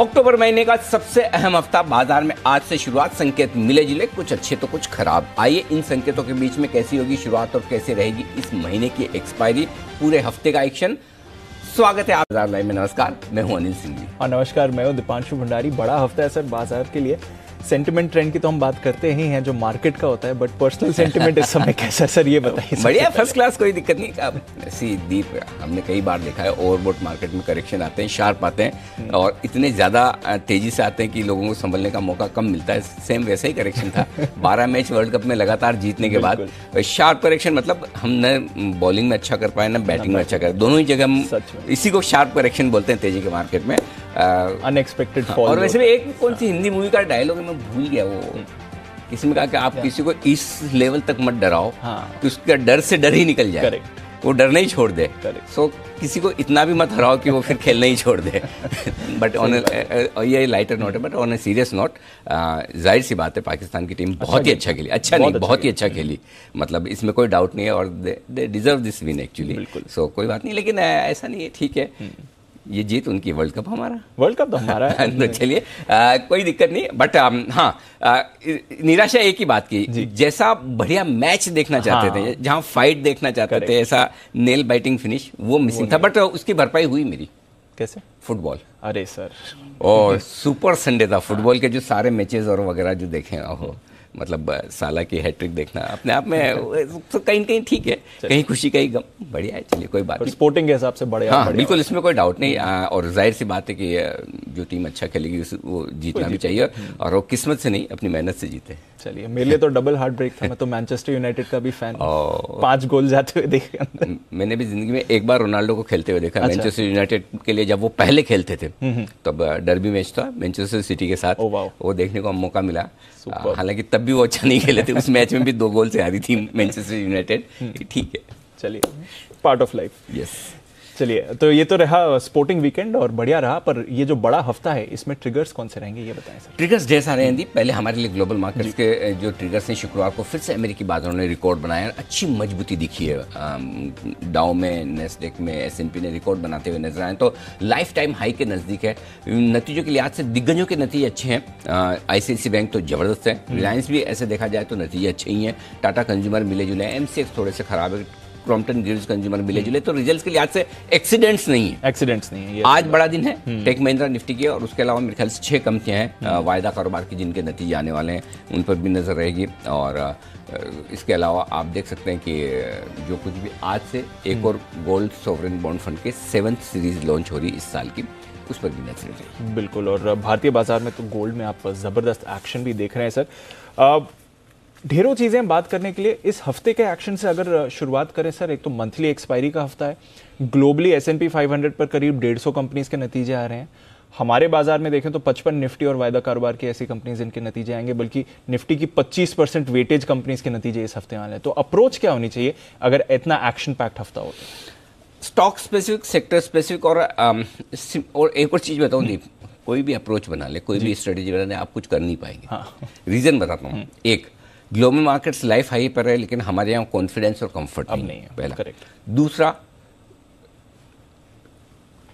अक्टूबर महीने का सबसे अहम हफ्ता बाजार में आज से शुरुआत, संकेत मिले जुले, कुछ अच्छे तो कुछ खराब। आइए इन संकेतों के बीच में कैसी होगी शुरुआत और कैसे रहेगी इस महीने की एक्सपायरी, पूरे हफ्ते का एक्शन। स्वागत है बाजार लाइव में। नमस्कार, मैं हूं अनिल सिंह जी। और नमस्कार, मैं हूं दीपांशु भंडारी। बड़ा हफ्ता है सर बाजार के लिए। सेंटिमेंट ट्रेंड की तो हम बात करते ही हैं जो मार्केट का होता है, बट पर्सनल सेंटिमेंट इस समय कैसा है सर, ये बताइए। बढ़िया, फर्स्ट क्लास, कोई दिक्कत नहीं। अब ऐसी दीप हमने कई बार देखा है, ओवरबोट मार्केट में करेक्शन आते हैं, शार्प आते हैं और इतने ज़्यादा तेजी से आते हैं कि लोगों को संभलने का मौका कम मिलता है। सेम वैसा ही करेक्शन था 12 मैच वर्ल्ड कप में लगातार जीतने के बाद। शार्प करेक्शन मतलब हम न बॉलिंग में अच्छा कर पाए न बैटिंग में अच्छा कर, दोनों ही जगह हम इसी को शार्प करेक्शन बोलते हैं तेजी के मार्केट में। Unexpected fall. और वैसे भी एक कौन सी हिंदी मूवी का डायलॉग मैं भूल गया, वो किसी में कहा कि आप किसी को इस लेवल तक मत डराओ कि उसका डर से डर ही निकल जाए, वो डरना ही छोड़ दे। सो किसी को इतना भी मत हराओ कि वो फिर खेलना ही छोड़ दे। बट ऑन ये लाइटर नोट है, but on a serious note, जाहिर सी बात है पाकिस्तान की टीम बहुत ही अच्छा खेली। अच्छा नहीं, बहुत ही अच्छा खेली, मतलब इसमें कोई डाउट नहीं है और they deserve this win actually. So कोई बात नहीं, लेकिन ऐसा नहीं है, ठीक है, ये जीत उनकी, वर्ल्ड कप हमारा, वर्ल्ड कप तो हमारा है। तो चलिए कोई दिक्कत नहीं। बट निराशा एक ही बात की, जैसा बढ़िया मैच देखना चाहते थे, जहां फाइट देखना चाहते थे, ऐसा नेल बाइटिंग फिनिश वो मिसिंग था। बट उसकी भरपाई हुई मेरी। कैसे? फुटबॉल। अरे सर, और सुपर संडे था फुटबॉल के, जो सारे मैचेस और वगैरह जो देखे हो, मतलब साला की हैट्रिक देखना अपने आप में तो कहीं कहीं ठीक है, कहीं खुशी कहीं गम, बढ़िया है। चलिए कोई बात नहीं, स्पोर्टिंग के हिसाब से बढ़िया। हाँ बिल्कुल, इसमें कोई डाउट नहीं। और जाहिर सी बात है कि जो टीम अच्छा खेलेगी वो जीतना भी चाहिए, और वो किस्मत से नहीं अपनी मेहनत से जीते। चलिए, मेरे लिए तो डबल हार्ट ब्रेक था। मैं तो मैनचेस्टर यूनाइटेड का भी फैन, 5 गोल जाते हुए देखे। मैंने भी जिंदगी में एक बार रोनाल्डो को खेलते हुए देखा। मैनचेस्टर यूनाइटेड के लिए जब वो पहले खेलते थे, तब डर्बी मैच था मैनचेस्टर सिटी के साथ, वो देखने को मौका मिला। हालांकि तब भी वो अच्छा नहीं खेले थे, उस मैच में भी 2 गोल से हारी थी मैनचेस्टर यूनाइटेड। ठीक है, चलिए, पार्ट ऑफ लाइफ। यस। चलिए, तो ये तो रहा स्पोर्टिंग वीकेंड और बढ़िया रहा, पर ये जो बड़ा हफ्ता है इसमें ट्रिगर्स कौन से रहेंगे ये बताएं सर। ट्रिगर्स ढेर सारे हैं। पहले हमारे लिए ग्लोबल मार्केट्स के जो ट्रिगर्स हैं, शुक्रवार को फिर से अमेरिकी बाजारों ने रिकॉर्ड बनाया, अच्छी मजबूती दिखी है। डाउ में, नेस्डेक में, S&P ने रिकॉर्ड बनाते हुए नजर आए, तो लाइफ टाइम हाई के नज़दीक है। नतीजों के लिहाज से दिग्गजों के नतीजे अच्छे हैं। ICICI बैंक तो जबरदस्त है, रिलायंस भी ऐसे देखा जाए तो नतीजे अच्छे ही हैं। टाटा कंज्यूमर मिले जुले, MCX थोड़े से खराब है, क्रॉम्पटन ग्रीव्स कंज्यूमर मिले जुले, तो रिजल्ट्स के लिहाज से एक्सीडेंट्स नहीं है। आज बड़ा दिन है टेक महिंद्रा निफ्टी के, और उसके अलावा मेरे ख्याल से 6 कंपनियां हैं वायदा कारोबार की जिनके नतीजे आने वाले हैं, उन पर भी नजर रहेगी। और इसके अलावा आप देख सकते हैं कि जो कुछ भी आज से एक और गोल्ड सॉवरेन बॉन्ड फंड के 7th सीरीज लॉन्च हो रही है इस साल की, उस पर भी नजर रहेगी। बिल्कुल, और भारतीय बाजार में तो गोल्ड में आप जबरदस्त एक्शन भी देख रहे हैं सर। ढेरों चीज़ें बात करने के लिए। इस हफ्ते के एक्शन से अगर शुरुआत करें सर, एक तो मंथली एक्सपायरी का हफ्ता है। ग्लोबली S&P 500 पर करीब 150 कंपनीज के नतीजे आ रहे हैं। हमारे बाजार में देखें तो 55 निफ्टी और वायदा कारोबार की ऐसी कंपनीज इनके नतीजे आएंगे, बल्कि निफ्टी की 25% वेटेज कंपनीज के नतीजे इस हफ्ते आने हैं। तो अप्रोच क्या होनी चाहिए अगर इतना एक्शन पैक्ड हफ्ता हो? स्टॉक स्पेसिफिक, सेक्टर स्पेसिफिक, और एक और चीज़ बताऊँ दीप, कोई भी अप्रोच बना ले, कोई भी स्ट्रेटेजी बना ले, आप कुछ कर नहीं पाएंगे। रीज़न बताता हूँ। एक, ग्लोबल मार्केट्स लाइफ हाई पर है, लेकिन हमारे यहाँ कॉन्फिडेंस और कंफर्ट नहीं है, पहला। दूसरा,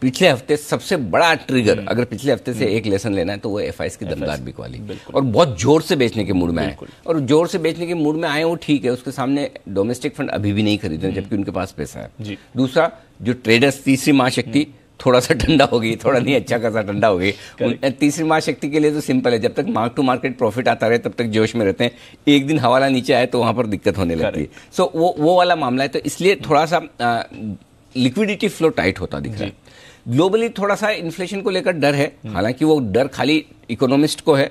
पिछले हफ्ते सबसे बड़ा ट्रिगर, अगर पिछले हफ्ते से एक लेसन लेना है तो वो FIs की दमदार बिकवाली, और बहुत जोर से बेचने के मूड में आए, और जोर से बेचने के मूड में आए वो ठीक है, उसके सामने डोमेस्टिक फंड अभी भी नहीं खरीद रहे जबकि उनके पास पैसा है। दूसरा, जो ट्रेडर्स, तीसरी महाशक्ति थोड़ा सा ठंडा हो गई, थोड़ा नहीं, अच्छा खासा ठंडा हो गई। तीसरी महाशक्ति के लिए तो सिंपल है, जब तक मार्क टू मार्केट प्रॉफिट आता रहे तब तक जोश में रहते हैं, एक दिन हवाला नीचे आए तो वहां पर दिक्कत होने लगती है। सो वो वाला मामला है, तो इसलिए थोड़ा सा लिक्विडिटी फ्लो टाइट होता दिख रहा है। ग्लोबली थोड़ा सा इन्फ्लेशन को लेकर डर है, हालांकि वो डर खाली इकोनॉमिस्ट को है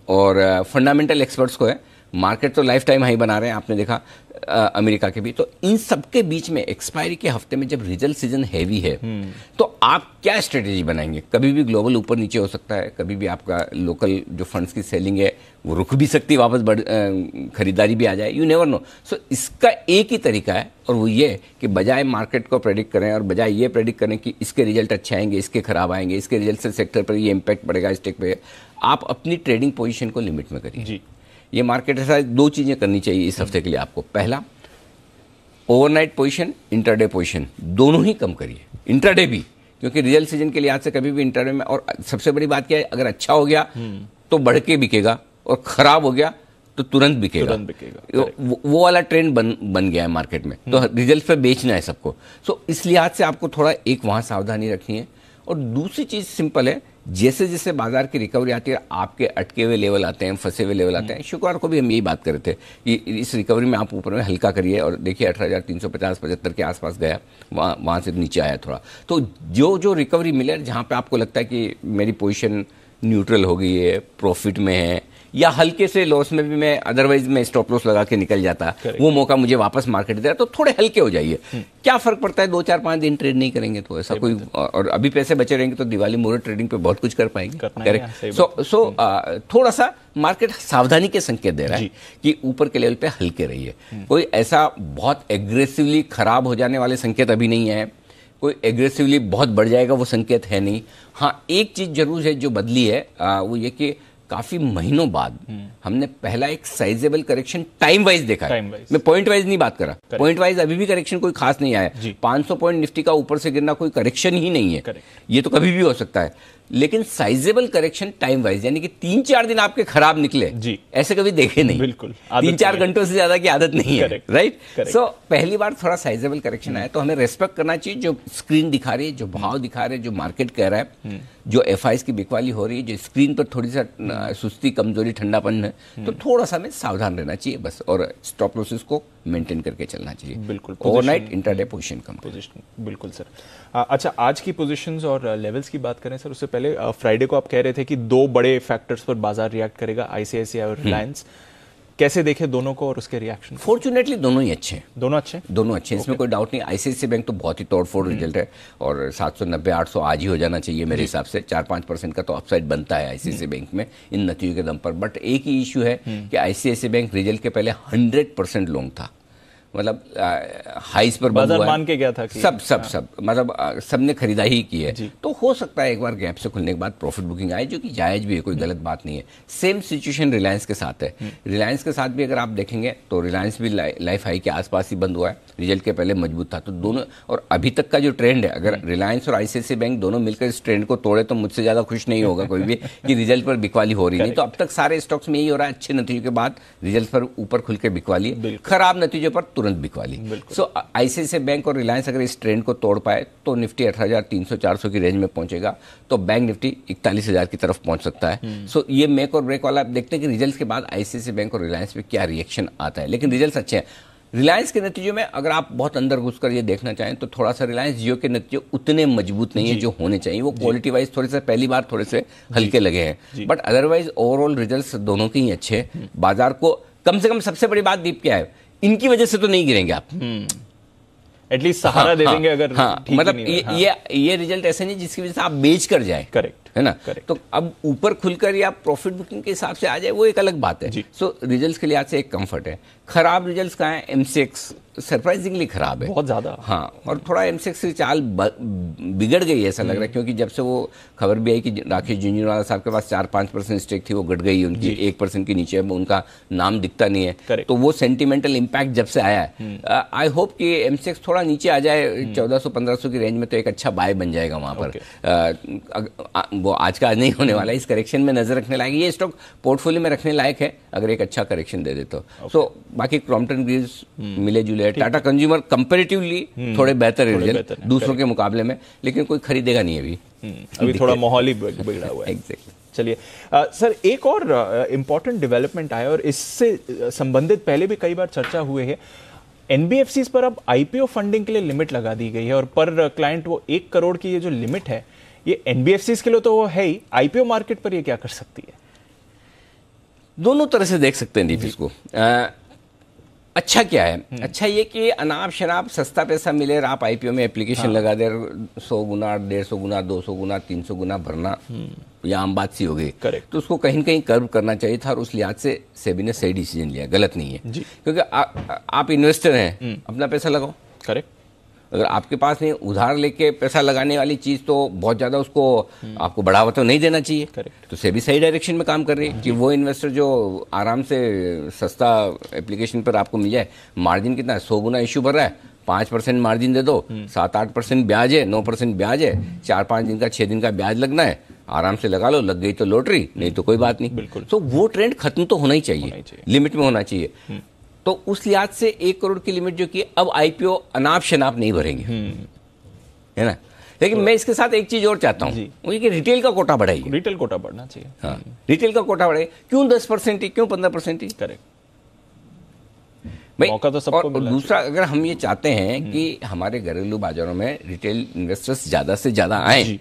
और फंडामेंटल एक्सपर्ट्स को है। मार्केट तो लाइफ टाइम हाई बना रहे हैं, आपने देखा अमेरिका के भी। तो इन सबके बीच में एक्सपायरी के हफ्ते में जब रिजल्ट सीजन हैवी है, तो आप क्या स्ट्रेटेजी बनाएंगे? कभी भी ग्लोबल ऊपर नीचे हो सकता है, कभी भी आपका लोकल जो फंड्स की सेलिंग है वो रुक भी सकती है, वापस खरीदारी भी आ जाए, यू नेवर नो। सो इसका एक ही तरीका है, और वो ये कि बजाय मार्केट को प्रेडिक्ट करें और बजाय ये प्रेडिक्ट करें कि इसके रिजल्ट अच्छे आएंगे, इसके खराब आएंगे, इसके रिजल्ट से सेक्टर पर ये इंपैक्ट पड़ेगा, स्टेक पे, आप अपनी ट्रेडिंग पोजीशन को लिमिट में करिए। ये मार्केट ऐसा 2 चीजें करनी चाहिए इस हफ्ते के लिए आपको। पहला, ओवरनाइट पोजीशन, इंट्राडे पोजीशन दोनों ही कम करिए। इंट्राडे भी क्योंकि रिजल्ट सीजन के लिहाज से कभी भी इंटरडे में, और सबसे बड़ी बात क्या है, अगर अच्छा हो गया तो बढ़ के बिकेगा और खराब हो गया तो तुरंत बिकेगा। वो वाला ट्रेंड बन गया है मार्केट में, तो रिजल्ट पे बेचना है सबको। सो इस लिहाज से आपको थोड़ा एक वहां सावधानी रखनी है। और दूसरी चीज सिंपल है, जैसे जैसे बाजार की रिकवरी आती है, आपके अटके हुए लेवल आते हैं, फंसे हुए लेवल आते हैं। शुक्रवार को भी हम यही बात कर रहे थे कि इस रिकवरी में आप ऊपर में हल्का करिए, और देखिए 18,350-75 के आसपास गया, वहां से नीचे आया थोड़ा। तो जो रिकवरी मिले, जहां पे आपको लगता है कि मेरी पोजीशन न्यूट्रल हो गई है, प्रॉफिट में है, या हल्के से लॉस में भी मैं अदरवाइज मैं स्टॉप लॉस लगा के निकल जाता, वो मौका मुझे वापस मार्केट दे रहा, तो थोड़े हल्के हो जाइए। क्या फर्क पड़ता है, 2-4-5 दिन ट्रेड नहीं करेंगे तो ऐसा कोई, और अभी पैसे बचे रहेंगे तो दिवाली मुहूर्त ट्रेडिंग पे बहुत कुछ कर पाएंगे। करेक्ट। सो थोड़ा सा मार्केट सावधानी के संकेत दे रहा है कि ऊपर के लेवल पे हल्के रहिए। कोई ऐसा बहुत एग्रेसिवली खराब हो जाने वाले संकेत अभी नहीं है, कोई एग्रेसिवली बहुत बढ़ जाएगा वो संकेत है नहीं। हाँ, एक चीज जरूर है जो बदली है, वो ये कि काफी महीनों बाद हमने पहला एक साइजेबल करेक्शन टाइम वाइज देखा है। मैं पॉइंट वाइज नहीं बात कर रहा, पॉइंट वाइज अभी भी करेक्शन कोई खास नहीं आया। 500 पॉइंट निफ्टी का ऊपर से गिरना कोई करेक्शन ही नहीं है, ये तो कभी भी हो सकता है। लेकिन साइजेबल करेक्शन टाइम वाइज, यानी कि 3-4 दिन आपके खराब निकले, ऐसे कभी देखे नहीं। बिल्कुल 3-4 घंटों से ज्यादा की आदत नहीं है, राइट। सो पहली बार थोड़ा साइजेबल करेक्शन आया, तो हमें रेस्पेक्ट करना चाहिए जो स्क्रीन दिखा रही है, जो भाव दिखा रहे हैं, जो मार्केट कह रहा है, जो एफआईएस की बिकवाली हो रही है, जो स्क्रीन पर थोड़ी सा सुस्ती, कमजोरी, ठंडापन है, तो थोड़ा सा हमें सावधान रहना चाहिए बस, और स्टॉप लॉसेस को मेंटेन करके चलना चाहिए। बिल्कुल, ओवरनाइट इंट्राडे पोजीशन कम। बिल्कुल सर। अच्छा, आज की पोजीशंस और लेवल्स की बात करें सर, उससे पहले फ्राइडे को आप कह रहे थे कि 2 बड़े फैक्टर्स पर बाजार रिएक्ट करेगा, आईसीआईसीआई और रिलायंस। कैसे देखे दोनों को और उसके रिएक्शन? फॉर्चुनेटली दोनों ही अच्छे हैं। दोनों अच्छे हैं, दोनों अच्छे हैं, इसमें कोई डाउट नहीं। आईसीआईसीआई बैंक तो बहुत ही तोड़फोड़ रिजल्ट है, और 790-800 आज ही हो जाना चाहिए मेरे हिसाब से। 4-5% का तो अपसाइड बनता है आईसीआईसीआई बैंक में इन नतीजों के दम पर। बट एक ही इश्यू है कि आईसीआईसीआई बैंक रिजल्ट के पहले 100% लॉन्ग था, मतलब हाइस पर बंद हुआ, मान के गया था कि सब मतलब सबने खरीदारी की है। तो हो सकता है एक बार गैप से खुलने के बाद प्रॉफिट बुकिंग आए, जो कि जायज भी है, कोई गलत बात नहीं है। सेम सिचुएशन रिलायंस के साथ है। रिलायंस के साथ भी अगर आप देखेंगे तो रिलायंस भी लाइफ हाई के आसपास ही बंद हुआ है, रिजल्ट के पहले मजबूत था। तो दोनों, और अभी तक का जो ट्रेंड है, अगर रिलायंस और आईसीआईसीआई बैंक दोनों मिलकर इस ट्रेंड को तोड़े तो मुझसे ज्यादा खुश नहीं होगा कोई भी कि रिजल्ट पर बिकवाली हो रही नहीं। तो अब तक सारे स्टॉक्स में यही हो रहा है, अच्छे नतीजों के बाद रिजल्ट पर ऊपर खुल के बिकवाली, खराब नतीजों पर तुरंत बिकवाली। सो आईसीआईसीआई बैंक और रिलायंस अगर इस ट्रेंड को तोड़ पाए तो निफ्टी 18,300-400 की रेंज में पहुंचेगा, तो बैंक निफ्टी 41,000 की तरफ पहुंच सकता है। सो ये मेक और ब्रेक वाला, आप देखते हैं कि रिजल्ट्स के बाद आईसीआईसीआई बैंक और रिलायंस पे क्या रिएक्शन आता है। लेकिन रिजल्ट्स अच्छे हैं। रिलायंस के नतीजों में अगर आप बहुत अंदर घुसकर ये देखना चाहें तो थोड़ा सा रिलायंस जियो के नतीजे उतने मजबूत नहीं है जो होने चाहिए। वो क्वालिटी वाइज थोड़े से पहली बार थोड़े से हल्के लगे हैं, बट अदरवाइज ओवरऑल रिजल्ट्स दोनों के ही अच्छे हैं। बाजार को कम से कम, सबसे बड़ी बात दीप क्या है, इनकी वजह से तो नहीं गिरेंगे आप, एटलीस्ट सहारा दे देंगे अगर मतलब ये रिजल्ट ऐसे नहीं जिसकी वजह से आप बेच कर जाए, करेक्ट है ना। तो अब ऊपर खुलकर या प्रॉफिट बुकिंग के हिसाब से आ जाए वो एक अलग बात है। सो रिजल्ट्स के लिहाज से एक कंफर्ट है। खराब रिजल्ट्स कहाँ है? एमसीएक्स सरप्राइजिंगली खराब है, बहुत ज्यादा। हाँ, और थोड़ा एमसीएक्स की चाल बिगड़ गई है ऐसा लग रहा है, क्योंकि जब से वो खबर भी आई कि राकेश झुंझुनवाला साहब के पास 4-5% स्टेक थी, वो घट गई उनकी 1% के नीचे, उनका नाम दिखता नहीं है। तो वो सेंटिमेंटल इम्पैक्ट जब से आया है, आई होप कि एमसीएक्स थोड़ा नीचे आ जाए 1400-1500 की रेंज में, तो एक अच्छा बाय बन जाएगा वहां पर। वो आज का आज नहीं होने वाला है, इस करेक्शन में नजर रखने लायक, ये स्टॉक पोर्टफोलियो में रखने लायक है अगर एक अच्छा करेक्शन दे दे तो। सो बाकी क्रॉम्पटन ग्रीव्स मिले जुले, टाटा कंज्यूमर कंपैरेटिवली थोड़े बेहतर है रिजल्ट दूसरों के मुकाबले में, लेकिन कोई खरीदेगा नहीं अभी थोड़ा माहौल ही बिगड़ा हुआ है। एग्जैक्टली। चलिए सर, एक और इम्पोर्टेंट डेवलपमेंट आया और इससे संबंधित पहले भी कई बार चर्चा हुई है। एनबीएफसीज पर अब आईपीओ फंडिंग के लिए लिमिट लगा दी गई है, और पर क्लाइंट वो 1 करोड़ की ये जो लिमिट है, ये एनबीएफसीज के लिए तो वो है ही, आईपीओ मार्केट पर ये क्या कर सकती है? दोनों तरह से देख सकते हैं दीप इसको। अच्छा क्या है? अच्छा ये कि अनाप शनाप सस्ता पैसा मिले और आप आईपीओ में एप्लीकेशन लगा दे, 100 गुना, 150 गुना, 200 गुना, 300 गुना भरना, ये आम बात सी हो गई। तो उसको कहीं न कहीं कर्व करना चाहिए था, और उस लिहाज से सेबी ने सही डिसीजन लिया, गलत नहीं है। क्योंकि आप इन्वेस्टर हैं, अपना पैसा लगाओ। करेक्ट। अगर आपके पास नहीं, उधार लेके पैसा लगाने वाली चीज तो बहुत ज्यादा उसको आपको बढ़ावा तो नहीं देना चाहिए। तो सेबी सही डायरेक्शन में काम कर रही है कि वो इन्वेस्टर जो आराम से सस्ता एप्लीकेशन पर आपको मिल जाए, मार्जिन कितना है, 100 गुना इश्यू भर रहा है, 5% मार्जिन दे दो, 7-8% ब्याज है, 9% ब्याज है, 4-5 दिन का 6 दिन का ब्याज लगना है, आराम से लगा लो, लग गई तो लॉटरी, नहीं तो कोई बात नहीं। बिल्कुल। तो वो ट्रेंड खत्म तो होना ही चाहिए, लिमिट में होना चाहिए। तो उस लिहाज से 1 करोड़ की लिमिट जो की अब आईपीओ अनाप शनाप नहीं भरेंगे, है ना। लेकिन मैं इसके साथ एक चीज और चाहता हूँ, वो ये कि रिटेल का कोटा बढ़ाइए। रिटेल कोटा बढ़ना चाहिए। हाँ, रिटेल का कोटा बढ़ाइए। क्यों 10% ही, क्यों 15% ही? करेक्ट भाई, मौका तो सबको और मिलना दूसरा, अगर हम ये चाहते हैं कि हमारे घरेलू बाजारों में रिटेल इन्वेस्टर्स ज्यादा से ज्यादा आए,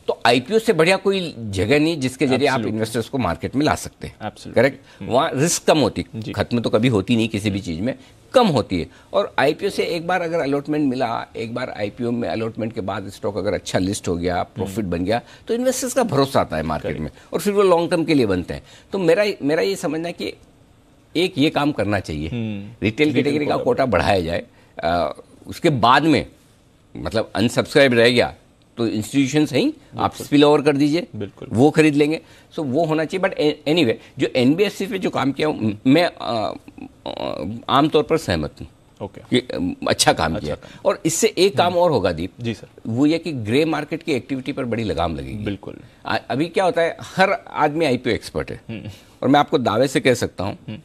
तो आईपीओ से बढ़िया कोई जगह नहीं जिसके जरिए आप इन्वेस्टर्स को मार्केट में ला सकते हैं। करेक्ट। वहाँ रिस्क कम होती, खत्म तो कभी होती नहीं किसी भी चीज में, कम होती है। और आईपीओ से एक बार अगर अलॉटमेंट मिला, एक बार आईपीओ में अलॉटमेंट के बाद स्टॉक अगर अच्छा लिस्ट हो गया, प्रॉफिट बन गया, तो इन्वेस्टर्स का भरोसा आता है मार्केट में, और फिर वो लॉन्ग टर्म के लिए बनते हैं। तो मेरा ये समझना है कि एक ये काम करना चाहिए, रिटेल कैटेगरी का कोटा बढ़ाया जाए। उसके बाद में मतलब अनसब्सक्राइब रह गया तो इंस्टीट्यूशन ही आप स्पिल ओवर कर दीजिए, बिल्कुल वो खरीद लेंगे। सो वो होना चाहिए। बट एनीवे, जो एनबीएफसी पे जो काम किया, मैं आमतौर पर सहमत हूँ। कि अच्छा काम किया। और इससे एक काम और होगा दीप जी सर, वो ये कि ग्रे मार्केट की एक्टिविटी पर बड़ी लगाम लगेगी। बिल्कुल। अभी क्या होता है, हर आदमी आईपीओ एक्सपर्ट है, और मैं आपको दावे से कह सकता हूँ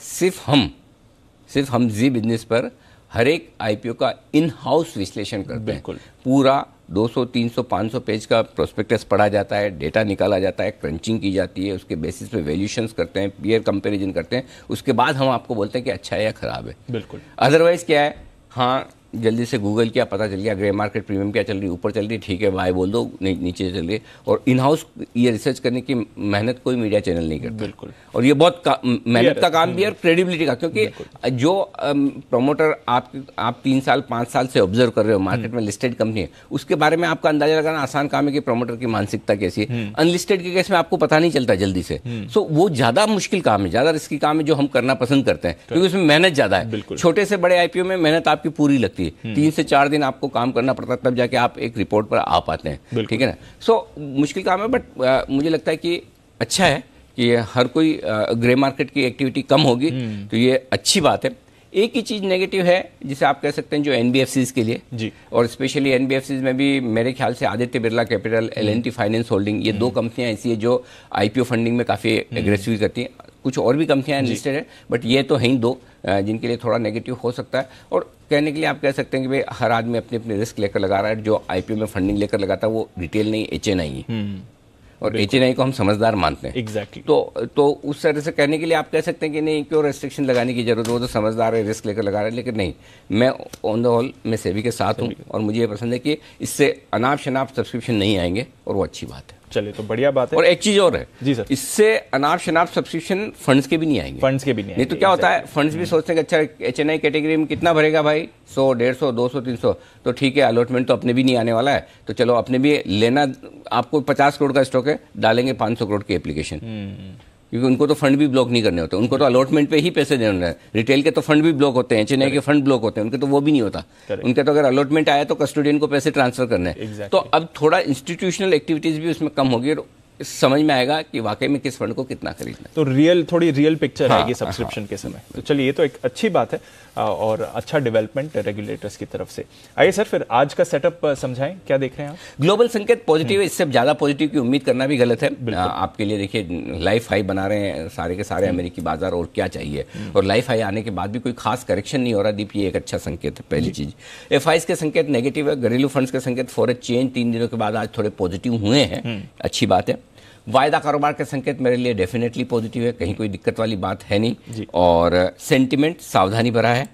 सिर्फ हम जी बिजनेस पर हर एक आईपीओ का इन हाउस विश्लेषण करते हैं। पूरा 200, 300, 500 पेज का प्रोस्पेक्टस पढ़ा जाता है, डेटा निकाला जाता है, क्रंचिंग की जाती है, उसके बेसिस पे वैल्यूएशंस करते हैं, पीयर कंपैरिजन करते हैं, उसके बाद हम आपको बोलते हैं कि अच्छा है या खराब है। बिल्कुल। अदरवाइज क्या है, हाँ जल्दी से गूगल किया, पता चल गया ग्रे मार्केट प्रीमियम क्या चल रही है, ऊपर चल रही है, ठीक है बाय बोल दो, नहीं नीचे चल रही है। और इन हाउस ये रिसर्च करने की मेहनत कोई मीडिया चैनल नहीं करता। बिल्कुल। और ये बहुत मेहनत का काम भी है और क्रेडिबिलिटी का, क्योंकि जो प्रमोटर आप 3 साल 5 साल से ऑब्जर्व कर रहे हो, मार्केट में लिस्टेड कंपनी है, उसके बारे में आपका अंदाजा लगाना आसान काम है कि प्रमोटर की मानसिकता कैसी है। अनलिस्टेड के केस में आपको पता नहीं चलता जल्दी से। सो वो ज्यादा मुश्किल काम है, ज्यादा रिस्की काम है, जो हम करना पसंद करते हैं, क्योंकि उसमें मेहनत ज्यादा है। छोटे से बड़े आईपीओ में मेहनत आपकी पूरी लगती है, 3 से 4 दिन आपको काम करना पड़ता है, तब जाके आप एक रिपोर्ट पर आ पाते हैं। ठीक है ना। सो मुश्किल काम है, बट मुझे लगता है कि अच्छा है कि हर कोई ग्रे मार्केट की एक्टिविटी कम होगी, तो ये अच्छी बात है। एक ही चीज नेगेटिव है जिसे आप कह सकते हैं, जो एनबीएफसीज के लिए जी, और स्पेशली एनबीएफसीज में भी मेरे ख्याल से Aditya Birla capital, L&T finance holding, ये 2 कंपनियां ऐसी है जो आईपीओ फंडिंग में काफी एग्रेसिव करती हैं। कुछ और भी कंपनियां लिस्टेड है, बट ये तो हैं ही 2 जिनके लिए थोड़ा नेगेटिव हो सकता है। और कहने के लिए आप कह सकते हैं कि भाई हर आदमी अपने अपने रिस्क लेकर लगा रहा है। जो आईपीओ में फंडिंग लेकर लगाता है वो रिटेल नहीं, एचएनआई है, और एचएनआई को हम समझदार मानते हैं। एग्जैक्टली। तो उस तरह से कहने के लिए आप कह सकते हैं कि नहीं, क्यों रेस्ट्रिक्शन लगाने की जरूरत, वो तो समझदार है, रिस्क लेकर लगा रहे हैं। लेकिन नहीं, मैं ऑन द होल मैं सेबी के साथ हूँ, और मुझे ये पसंद है कि इससे अनाप शनाप सब्सक्रिप्शन नहीं आएंगे, और वो अच्छी बात है। चलिए, तो बढ़िया बात है। और एक चीज और है जी सर, इससे अनाप शनाप सब्सक्रिप्शन फंड्स के भी नहीं आएंगे। फंड्स के भी नहीं तो क्या होता है, फंड्स भी सोचते हैं कि अच्छा एचएनआई कैटेगरी में कितना भरेगा भाई, 100, 150, 200, 300, तो ठीक है, अलॉटमेंट तो अपने भी नहीं आने वाला है, तो चलो अपने भी लेना, आपको 50 करोड़ का स्टॉक है, डालेंगे 500 करोड़ की एप्लीकेशन, क्योंकि उनको तो फंड भी ब्लॉक नहीं करने होते, उनको तो अलॉटमेंट पे ही पैसे देने होते हैं। रिटेल के तो फंड भी ब्लॉक होते हैं, एचएनआई के फंड ब्लॉक होते हैं, उनके तो वो भी नहीं होता। उनके तो अगर अलॉटमेंट आया तो कस्टोडियन को पैसे ट्रांसफर करने हैं। तो अब थोड़ा इंस्टीट्यूशनल एक्टिविटीज भी उसमें कम होगी, और समझ में आएगा कि वाकई में किस फंड को कितना खरीदना है। तो थोड़ी रियल पिक्चर आएगी सब्सक्रिप्शन के समय। तो चलिए, ये तो एक अच्छी बात है, और अच्छा डेवलपमेंट रेगुलेटर्स की तरफ से। आइए सर, फिर आज का सेटअप समझाएं, क्या देख रहे हैं आप? ग्लोबल संकेत पॉजिटिव है, इससे ज्यादा पॉजिटिव की उम्मीद करना भी गलत है। आपके लिए देखिए, लाइफ हाई बना रहे हैं सारे के सारे अमेरिकी बाजार, और क्या चाहिए। और लाइफ हाई आने के बाद भी कोई खास करेक्शन नहीं हो रहा दीप, ये एक अच्छा संकेत है। पहली चीज, एफआईज के संकेत नेगेटिव है, घरेलू फंड्स के संकेत फॉर ए चेंज 3 दिनों के बाद आज थोड़े पॉजिटिव हुए हैं, अच्छी बात है। वायदा कारोबार के संकेत मेरे लिए डेफिनेटली पॉजिटिव है, कहीं कोई दिक्कत वाली बात है नहीं। और सेंटिमेंट सावधानी भरा है,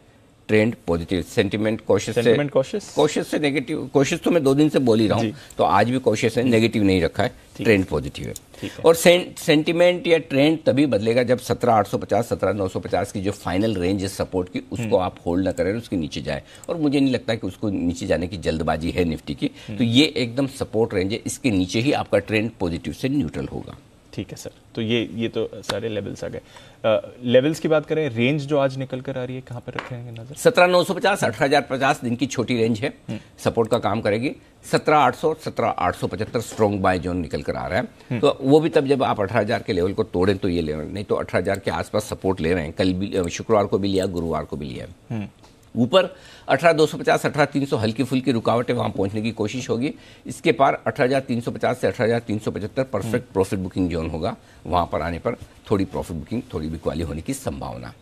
ट्रेंड पॉजिटिव, सेंटिमेंट कॉशियस से नेगेटिव, कॉशियस तो मैं 2 दिन से बोल ही रहा हूँ, तो आज भी कॉशियस है, नेगेटिव नहीं रखा है, ट्रेंड पॉजिटिव है। और सेंटिमेंट या ट्रेंड तभी बदलेगा जब 17,850, 17,950 की जो फाइनल रेंज है सपोर्ट की, उसको आप होल्ड न करें, उसके नीचे जाए। और मुझे नहीं लगता कि उसको नीचे जाने की जल्दबाजी है निफ्टी की, तो ये एकदम सपोर्ट रेंज है, इसके नीचे ही आपका ट्रेंड पॉजिटिव से न्यूट्रल होगा। ठीक है सर, तो ये तो सारे लेवल्स आ गए। लेवल्स की बात करें, रेंज जो आज निकल कर आ रही है, कहां पर रखेंगे नजर? 17,950, 18,050 दिन की छोटी रेंज है, सपोर्ट का काम करेगी। 17,800, 17,875 स्ट्रॉन्ग बाय जोन निकल कर आ रहा है, तो वो भी तब जब आप 18,000 के लेवल को तोड़ें तो ये लेवल, नहीं तो 18,000 के आसपास सपोर्ट ले रहे हैं। कल भी, शुक्रवार को भी लिया, गुरुवार को भी लिया, ऊपर 18,250 18,300 हल्की फुल्की रुकावटें वहां पहुंचने की कोशिश होगी। इसके पार 18,350 से 18,375 परफेक्ट प्रॉफिट बुकिंग जोन होगा। वहां पर आने पर थोड़ी प्रॉफिट बुकिंग, थोड़ी बिकवाली होने की संभावना।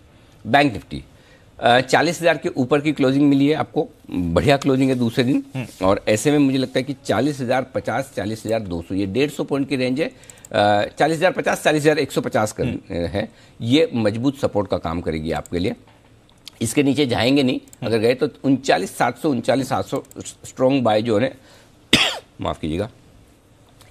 बैंक निफ्टी 40,000 के ऊपर की क्लोजिंग मिली है आपको, बढ़िया क्लोजिंग है दूसरे दिन। और ऐसे में मुझे लगता है कि 40,050 40,200 ये 150 पॉइंट की रेंज है। 40,050 40,150 का है, ये मजबूत सपोर्ट का काम करेगी आपके लिए। इसके नीचे जाएंगे नहीं, अगर गए तो 39,700 39,800 स्ट्रॉन्ग बाय जो है माफ कीजिएगा,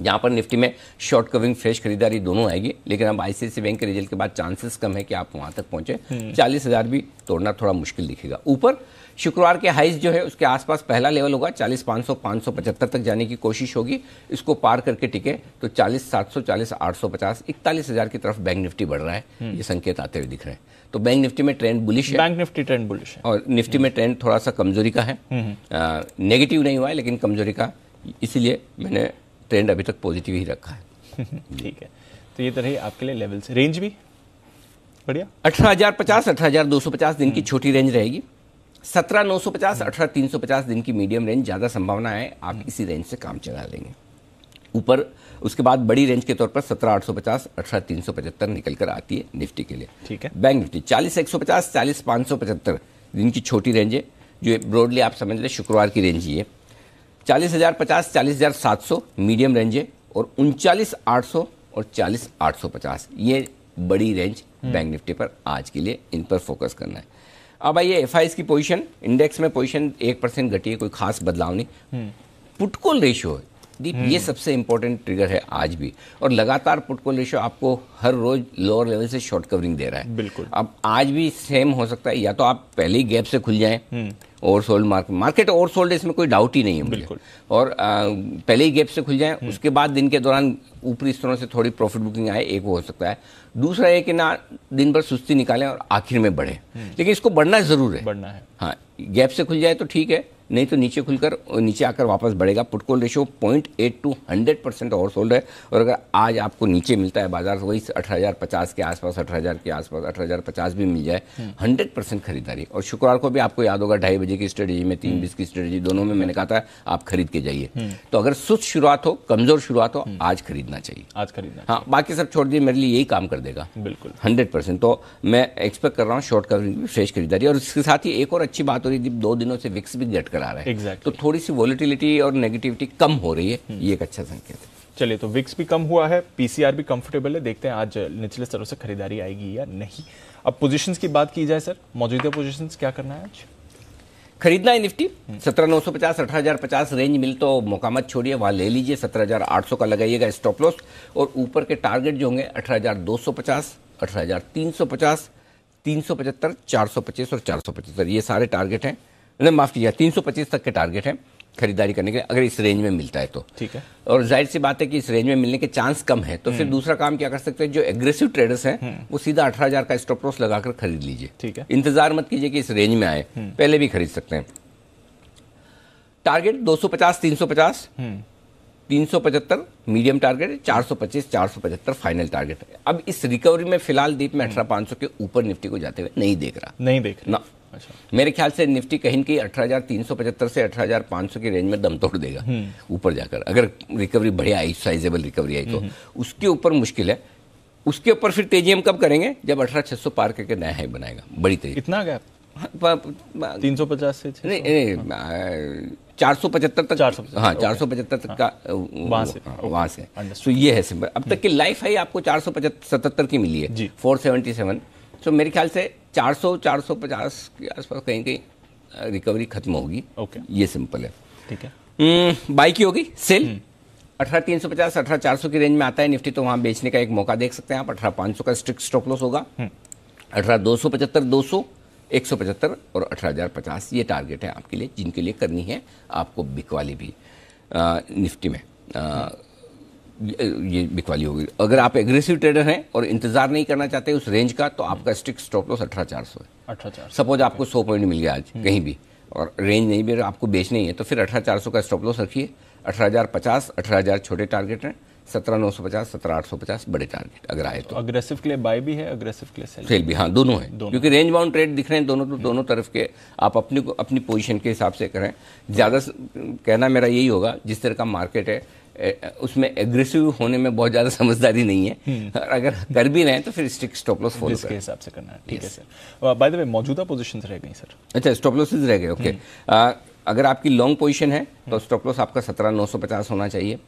जहाँ पर निफ्टी में शॉर्ट कवरिंग फ्रेश खरीदारी दोनों आएगी। लेकिन अब आईसीआईसीआई बैंक के रिजल्ट के बाद चांसेस कम है कि आप वहाँ तक पहुँचे। 40,000 भी तोड़ना थोड़ा मुश्किल दिखेगा। ऊपर शुक्रवार के हाइज जो है उसके आसपास पहला लेवल होगा 40,500 575 तक जाने की कोशिश होगी। इसको पार करके टिके तो 40,700 40,850 41,000 की तरफ बैंक निफ्टी बढ़ रहा है, ये संकेत आते हुए दिख रहे हैं। तो बैंक निफ्टी में ट्रेंड बुलिश है, बैंक निफ्टी ट्रेंड बुलिश है और निफ्टी में ट्रेंड थोड़ा सा कमजोरी का है। नेगेटिव नहीं हुआ है लेकिन कमजोरी का, इसीलिए मैंने ट्रेंड अभी तक पॉजिटिव ही रखा है। ठीक है, तो ये तरह आपके लिए लेवल्स, रेंज भी बढ़िया 18,050 18,250 दिन की छोटी रेंज रहेगी। 17,950 18,350 दिन की मीडियम रेंज, ज्यादा संभावना है आप इसी रेंज से काम चला लेंगे। ऊपर उसके बाद बड़ी रेंज के तौर पर 17,850 18,375 निकल कर आती है निफ्टी के लिए। ठीक है, बैंक निफ्टी 40,150 40,575 दिन की छोटी रेंज है, जो ब्रॉडली आप समझ लें शुक्रवार की रेंज ही है। 40,050 40,700 मीडियम रेंज है, और 39,800 और 40,850 ये बड़ी रेंज बैंक निफ्टी पर आज के लिए, इन पर फोकस करना है। अब आइए एफआईएस की पोजीशन, इंडेक्स में पोजीशन 1% घटी है, कोई खास बदलाव नहीं। पुट कॉल रेशियो दीप, ये सबसे इंपॉर्टेंट ट्रिगर है आज भी, और लगातार पुट कॉल रेशियो आपको हर रोज लोअर लेवल से शॉर्ट कवरिंग दे रहा है। बिल्कुल, अब आज भी सेम हो सकता है, या तो आप पहले ही गैप से खुल जाएं, ओवरसोल्ड मार्केट ओवरसोल्ड है, इसमें कोई डाउट ही नहीं है मुझे, और पहले ही गैप से खुल जाएं, उसके बाद दिन के दौरान ऊपरी स्तरों से थोड़ी प्रॉफिट बुकिंग आए, एक वो हो सकता है। दूसरा है कि ना दिन भर सुस्ती निकालें और आखिर में बढ़े, लेकिन इसको बढ़ना जरूर है, बढ़ना है। हाँ, गैप से खुल जाए तो ठीक है, नहीं तो नीचे खुलकर नीचे आकर वापस बढ़ेगा। Put call ratio 0.8 to 100% oversold है, और अगर आज आपको नीचे मिलता है बाजार वही 18,050 के आसपास 18,000 के आसपास 18,050 भी मिल जाए, 100% खरीदारी। और शुक्रवार को भी आपको याद होगा 2:30 बजे की स्ट्रेटेजी में 3:20 की स्ट्रेटेजी, दोनों में मैंने कहा था आप खरीद के जाइए। तो अगर सुस्त शुरुआत हो, कमजोर शुरुआत हो, आज खरीदना चाहिए, आज खरीदना। हाँ, बाकी सब छोड़ दिए, मेरे लिए यही काम कर देगा बिल्कुल 100%। तो मैं एक्सपेक्ट कर रहा हूँ शॉर्ट कवरिंग भी, फ्रेश खरीदारी। और इसके साथ ही एक और अच्छी बात हो रही थी, 2 दिनों से विक्स भी गट कर आ रहा है। Exactly. तो थोड़ी सी वॉलेटिलिटी और नेगेटिविटी कम हो रही है, ये एक अच्छा संकेत है। चलिए, तो विक्स भी कम हुआ है, पीसीआर भी कंफर्टेबल है, देखते हैं आज निचले स्तरों से खरीदारी आएगी या नहीं। अब पोजीशंस की बात की जाए सर, मौजूदा पोजीशंस क्या करना है आज? खरीदना है निफ्टी 17,950 18,050 रेंज मिल तो मौका मत छोड़िए, वहां ले लीजिए। 17,800 का लगाइएगा स्टॉप लॉस, और ऊपर के टारगेट जो होंगे 18,250 18,350 375 425 और 475, ये सारे टारगेट हैं। माफ कीजिए, 325 तक के टारगेट हैं खरीदारी करने के, अगर इस रेंज में मिलता है तो ठीक है। और जाहिर सी बात है कि इस रेंज में मिलने के चांस कम है, तो फिर दूसरा काम क्या कर सकते हैं, जो एग्रेसिव ट्रेडर्स हैं वो सीधा 18,000 का स्टॉप लॉस लगाकर खरीद लीजिए। ठीक है, इंतजार मत कीजिए कि इस रेंज में आए, पहले भी खरीद सकते हैं। Target 250 350 375 medium target, 425 475 final target है। अब इस रिकवरी में फिलहाल दीप में 18,500 के ऊपर निफ्टी को जाते हुए नहीं देख रहा ना। अच्छा, मेरे ख्याल से निफ्टी कहीं की 18,375 से 18,500 की रेंज में दम तोड़ देगा ऊपर जाकर, अगर रिकवरी बढ़िया आई, साइजेबल रिकवरी आई तो। उसके ऊपर मुश्किल है, उसके ऊपर फिर तेजी हम कब करेंगे, जब 18,600 पार करके नया हाई बनाएगा, बड़ी तेजी। इतना गैप 350 से नहीं 475 तक, 475, हाँ 475 तक का वहां से तो ये है सिंपल। अब तक की लाइफ हाई आपको 477 की मिली है, 477। तो मेरे ख्याल से 400 450 के आसपास कहीं कहीं रिकवरी खत्म होगी। ओके, ये सिंपल है। ठीक है, बाई की होगी सेल 18,350 18,400 की रेंज में आता है निफ्टी, तो वहां बेचने का एक मौका देख सकते हैं आप। 18,500 का स्ट्रिक्ट स्टॉप लॉस होगा। 18,275 200 175 और 18,050 ये टारगेट है आपके लिए, जिनके लिए करनी है आपको बिकवाली भी निफ्टी में। ये बिकवाली होगी। अगर आप एग्रेसिव ट्रेडर हैं और इंतजार नहीं करना चाहते उस रेंज का, तो आपका स्ट्रिक्ट स्टॉप लॉस 18,400 है। 18,400 सपोज आपको 100 पॉइंट मिल गया आज कहीं भी, और रेंज नहीं भी आपको बेचनी है, तो फिर 18,400 का स्टॉप लॉस रखिए। 18,050 18,000 छोटे टारगेट हैं, 17,950, 17,850 बड़े टारगेट अगर आए तो। अग्रेसिव के लिए बाय भी है, अग्रेसिव के लिए सेल भी, हाँ दोनों है, क्योंकि रेंज बाउंड ट्रेड दिख रहे हैं दोनों, तो दोनों तरफ के आप अपनी पोजीशन के हिसाब से करें। ज़्यादा कहना मेरा यही होगा, जिस तरह का मार्केट है उसमें एग्रेसिव होने में बहुत ज़्यादा समझदारी नहीं है। अगर कर भी रहे हैं तो फिर स्ट्रिक्ट स्टॉप लॉस फॉलो के हिसाब से करना है। ठीक है सर। बाय द वे मौजूदा पोजीशंस रह गई सर? अच्छा, स्टॉप लॉसेज रह गए, ओके। अगर आपकी लॉन्ग पोजीशन है तो स्टॉप लॉस आपका 17,950 होना चाहिए।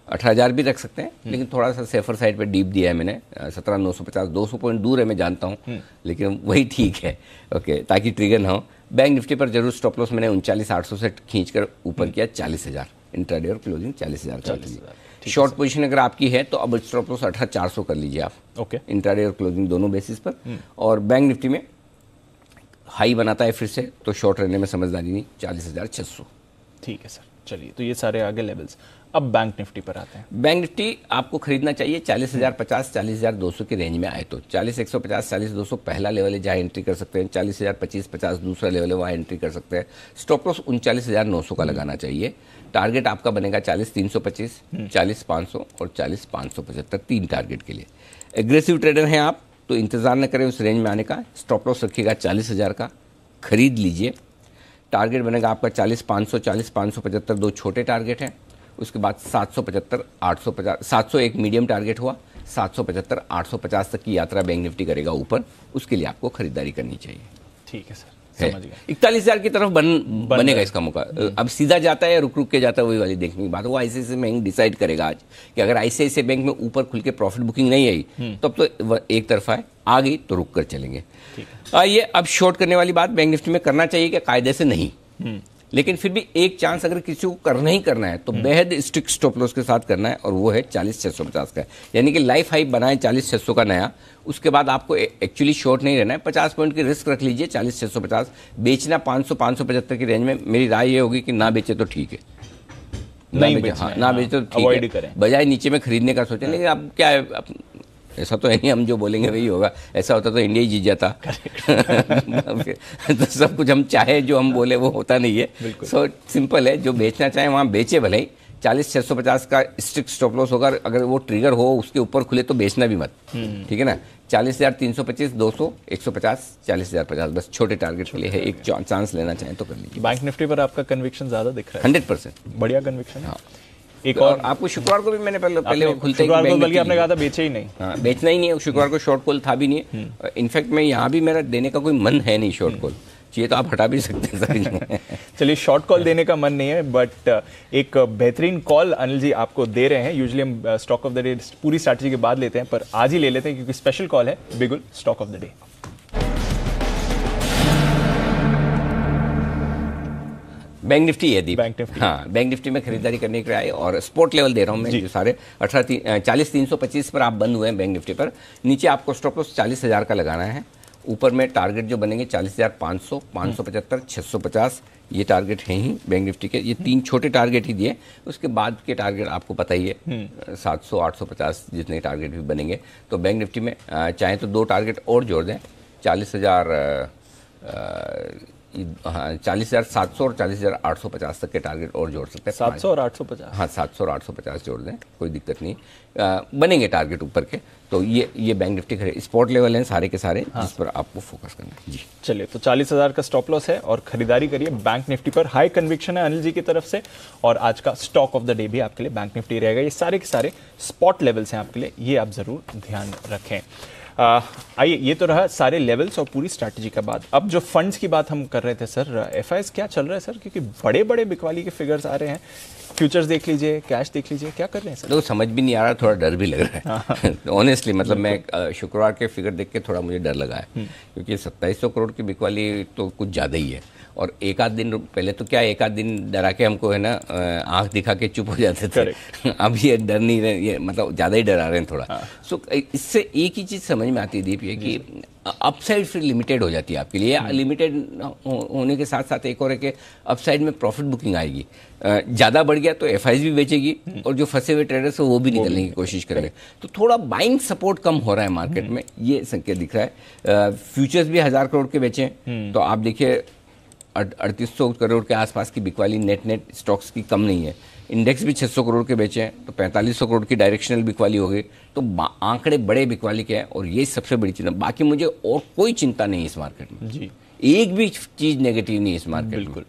18,000 भी रख सकते हैं, लेकिन थोड़ा सा सेफर साइड पे डीप दिया है मैंने। 17,950 200 पॉइंट दूर है, मैं जानता हूँ, लेकिन वही ठीक है, ओके, ताकि ट्रिगर ना हो। बैंक निफ्टी पर जरूर स्टॉप लॉस मैंने 39,800 से खींचकर ऊपर किया 40,000 इंट्राडे और क्लोजिंग 40,000। शॉर्ट पोजीशन अगर आपकी है तो अब स्टॉप लॉस 18,400 कर लीजिए आप, ओके, इंट्राडे और क्लोजिंग दोनों बेसिस पर। और बैंक निफ्टी में हाई बनाता है फिर से तो शॉर्ट रहने में समझदारी नहीं, 40,600। ठीक है सर, चलिए, तो ये सारे आगे लेवल्स। अब बैंक निफ्टी पर आते हैं। बैंक निफ्टी आपको खरीदना चाहिए 40,050, 40,200 की रेंज में आए तो। 40,150, 40,200 पहला लेवल है जहाँ एंट्री कर सकते हैं। 40,025, 50 दूसरा लेवल है, वहाँ एंट्री कर सकते हैं। स्टॉप लॉस 39,900 का लगाना चाहिए। टारगेट आपका बनेगा 40,325, 40,500 और 40,575, 3 टारगेट के लिए। एग्रेसिव ट्रेडर हैं आप तो इंतजार न करें उस रेंज में आने का। स्टॉप लॉस रखिएगा 40,000 का, खरीद लीजिए। टारगेट बनेगा आपका 40,500, 40,575, 2 छोटे टारगेट हैं। उसके बाद 775, 850, 700 एक मीडियम टारगेट हुआ। 775, 850 तक की यात्रा बैंक निफ्टी करेगा ऊपर, उसके लिए आपको खरीदारी करनी चाहिए। ठीक है सर, समझ गया। 41,000 की तरफ बनेगा इसका मौका। अब सीधा जाता है या रुक के जाता है, वही वाली देखने की बात है। वो आईसीआईसीआई बैंक डिसाइड करेगा आज कि अगर आईसीआईसीआई बैंक में ऊपर खुल के प्रॉफिट बुकिंग नहीं आई तब तो एक तरफा है, आ गई तो रुक कर चलेंगे। ये अब शॉर्ट करने वाली बात बैंक निफ्टी में करना चाहिए क्या? कायदे से नहीं, लेकिन फिर भी एक चांस अगर किसी को करना ही करना है तो बेहद स्ट्रिक्ट स्टॉप लॉस के साथ करना है, और वो है 40,650 का। यानी कि लाइफ हाई बनाए 40,600 का नया। उसके बाद आपको एक्चुअली शॉर्ट नहीं रहना है, 50 पॉइंट की रिस्क रख लीजिए। 40,650 बेचना 500, 575 की रेंज में। मेरी राय ये होगी कि ना बेचे तो ठीक है, ना बेचे तो ठीक है, बजाय नीचे में खरीदने का सोचें। लेकिन अब क्या है, ऐसा तो है नहीं हम जो बोलेंगे वही होगा। ऐसा होता तो इंडिया ही जीत जाता। तो सब कुछ हम चाहे जो हम बोले वो होता नहीं है। सो सिंपल है, जो बेचना चाहे वहाँ बेचे भले ही। 40,650 का स्ट्रिक्ट स्टॉप लॉस होगा। अगर वो ट्रिगर हो उसके ऊपर खुले तो बेचना भी मत, ठीक है ना। 40,325, 200, 150, 40,050 बस छोटे टारगेट के लिए है। एक चांस लेना चाहें तो कर लीजिए। बैंक निफ्टी पर आपका कन्विक्शन ज्यादा दिख रहा है? 100% बढ़िया कन्विक्शन है। एक और आपको शुक्रवार को भी मैंने पहले खुलते ही बल्कि आपने कहा था बेचे ही नहीं। हाँ, बेचना ही नहीं है। शुक्रवार को शॉर्ट कॉल था भी नहीं। इनफैक्ट मैं यहाँ भी मेरा देने का कोई मन है नहीं शॉर्ट कॉल। चाहिए तो आप हटा भी सकते हैं। चलिए, शॉर्ट कॉल देने का मन नहीं है, बट एक बेहतरीन कॉल अनिल जी आपको दे रहे हैं। यूजुअली हम स्टॉक ऑफ द डे पूरी स्ट्रैटेजी के बाद लेते हैं, पर आज ही ले लेते हैं क्योंकि स्पेशल कॉल है। बिगुल stock of the day. Bank Nifty है दीप। बैंक निफ्टी, हाँ, बैंक निफ्टी में खरीदारी करने के लिए आए और स्पॉट लेवल दे रहा हूँ मैं जो सारे 40,325 पर आप बंद हुए हैं बैंक निफ्टी पर। नीचे आपको स्टॉप लॉस 40,000 का लगाना है। ऊपर में टारगेट जो बनेंगे 40,500, 575, 650, ये टारगेट हैं ही बैंक निफ्टी के। ये 3 छोटे टारगेट ही दिए। उसके बाद के टारगेट आपको पता ही है, 700, 850 जितने टारगेट भी बनेंगे। तो बैंक निफ्टी में चाहे तो 2 टारगेट और जोड़ दें। 40,700 और 40,850 तक के टारगेट और जोड़ सकते हैं। 700 और 850, हाँ 700 और 850 जोड़ दें, कोई दिक्कत नहीं। बनेंगे टारगेट ऊपर के। तो ये बैंक निफ्टी खरीद स्पॉट लेवल हैं सारे के सारे, जिस पर आपको फोकस करना है। जी चलिए, तो 40,000 का स्टॉप लॉस है और खरीदारी करिए बैंक निफ्टी पर। हाई कन्विक्शन है अनिल जी की तरफ से, और आज का स्टॉक ऑफ द डे भी आपके लिए बैंक निफ्टी रहेगा। ये सारे के सारे स्पॉट लेवल्स हैं आपके लिए, ये आप जरूर ध्यान रखें। आइए, ये तो रहा सारे लेवल्स और पूरी स्ट्रैटेजी का बात। अब जो फंड्स की बात हम कर रहे थे सर, एफआईएस क्या चल रहा है सर? क्योंकि बड़े बड़े बिकवाली के फिगर्स आ रहे हैं। फ्यूचर्स देख लीजिए, कैश देख लीजिए, क्या कर रहे हैं सर? तो समझ भी नहीं आ रहा, थोड़ा डर भी लग रहा है ऑनेस्टली। मतलब मैं शुक्रवार के फिगर देख के थोड़ा मुझे डर लगा है, क्योंकि 2700 करोड़ की बिकवाली तो कुछ ज़्यादा ही है। और एक आध दिन पहले तो क्या, एक आध दिन डरा के हमको है ना आंख दिखा के चुप हो जाते थे। अब ये डर नहीं रहे, ये मतलब ज़्यादा ही डरा रहे हैं थोड़ा। सो इससे एक ही चीज़ समझ में आती है दीप, ये कि अपसाइड फिर लिमिटेड हो जाती है आपके लिए। लिमिटेड होने के साथ साथ एक और है कि अपसाइड में प्रॉफिट बुकिंग आएगी। ज़्यादा बढ़ गया तो एफआईएस भी बेचेगी, और जो फंसे हुए ट्रेडर्स हैं वो भी निकलने की कोशिश करेंगे। तो थोड़ा बाइंग सपोर्ट कम हो रहा है मार्केट में, ये संकेत दिख रहा है। फ्यूचर्स भी 1000 करोड़ के बेचे, तो आप देखिए 3800 करोड़ के आसपास की बिकवाली नेट स्टॉक्स की कम नहीं है। इंडेक्स भी 600 करोड़ के बेचे हैं, तो 4500 करोड़ की डायरेक्शनल बिकवाली हो गई। तो आंकड़े बड़े बिकवाली के हैं और ये सबसे बड़ी चीज़ है। बाकी मुझे और कोई चिंता नहीं है इस मार्केट में जी, एक भी चीज़ नेगेटिव नहीं है इस मार्केट में। बिल्कुल,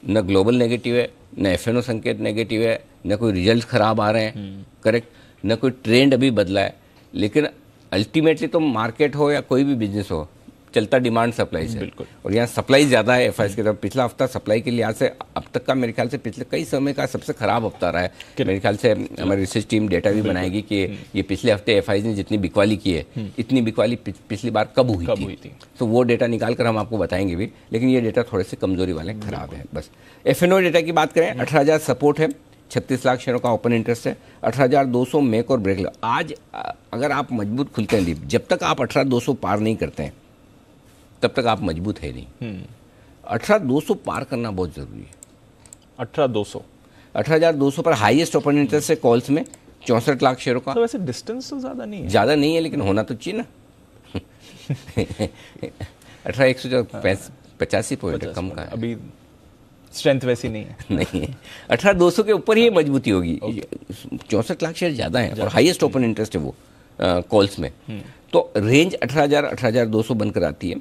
न ग्लोबल नेगेटिव है, न एफएनओ संकेत नेगेटिव है, न कोई रिजल्ट खराब आ रहे हैं, करेक्ट, न कोई ट्रेंड अभी बदला है। लेकिन अल्टीमेटली तो मार्केट हो या कोई भी बिजनेस हो, चलता डिमांड सप्लाई से। बिल्कुल, और यहाँ सप्लाई ज़्यादा है एफआईएस की तरफ। पिछला हफ्ता सप्लाई के लिहाज से अब तक का मेरे ख्याल से पिछले कई समय का सबसे खराब हफ्ता रहा है। मेरे ख्याल से हमारी रिसर्च टीम डेटा भी बनाएगी कि ये पिछले हफ्ते एफआईएस ने जितनी बिकवाली की है, इतनी बिकवाली पिछली बार कब हुई थी। तो वो डेटा निकाल कर हम आपको बताएंगे भी, लेकिन ये डेटा थोड़े से कमजोरी वाले खराब है। बस एफएनओ डेटा की बात करें, 18,000 सपोर्ट है, 36 लाख शेयरों का ओपन इंटरेस्ट है, 18,200 मेक और ब्रेक। आज अगर आप मजबूत खुलते हैं दीप, जब तक आप 18,200 पार नहीं करते हैं तब तक आप मजबूत है नहीं। 18,200 पार करना बहुत जरूरी है। 18,200 पर हाईएस्ट ओपन इंटरेस्ट है कॉल्स में 64 लाख शेयरों का। तो वैसे डिस्टेंस तो ज्यादा नहीं है, ज्यादा नहीं है, लेकिन होना तो चाहिए ना। 18,185 पॉइंट कम का है। अभी स्ट्रेंथ वैसी नहीं है। नहीं है, 18,200 के ऊपर ही मजबूती होगी। 64 लाख शेयर ज्यादा है और हाईएस्ट ओपन इंटरेस्ट है वो कॉल्स में। तो रेंज 18,000 18,200 बनकर आती है।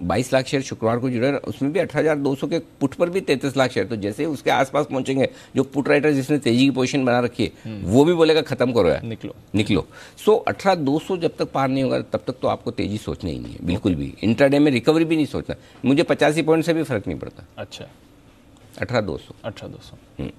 22 लाख शेयर शुक्रवार को जुड़े, उसमें भी 18,200 के पुट पर भी 33 लाख शेयर। तो जैसे ही उसके आसपास पहुंचेंगे, जो पुट राइटर जिसने तेजी की पोजीशन बना रखी है वो भी बोलेगा खत्म करो यार, निकलो। सो 18,200 जब तक पार नहीं होगा तब तक तो आपको तेजी सोचना ही नहीं है, बिल्कुल भी। इंट्राडे में रिकवरी भी नहीं सोचना। मुझे 85 पॉइंट से भी फर्क नहीं पड़ता। अच्छा, 18,200।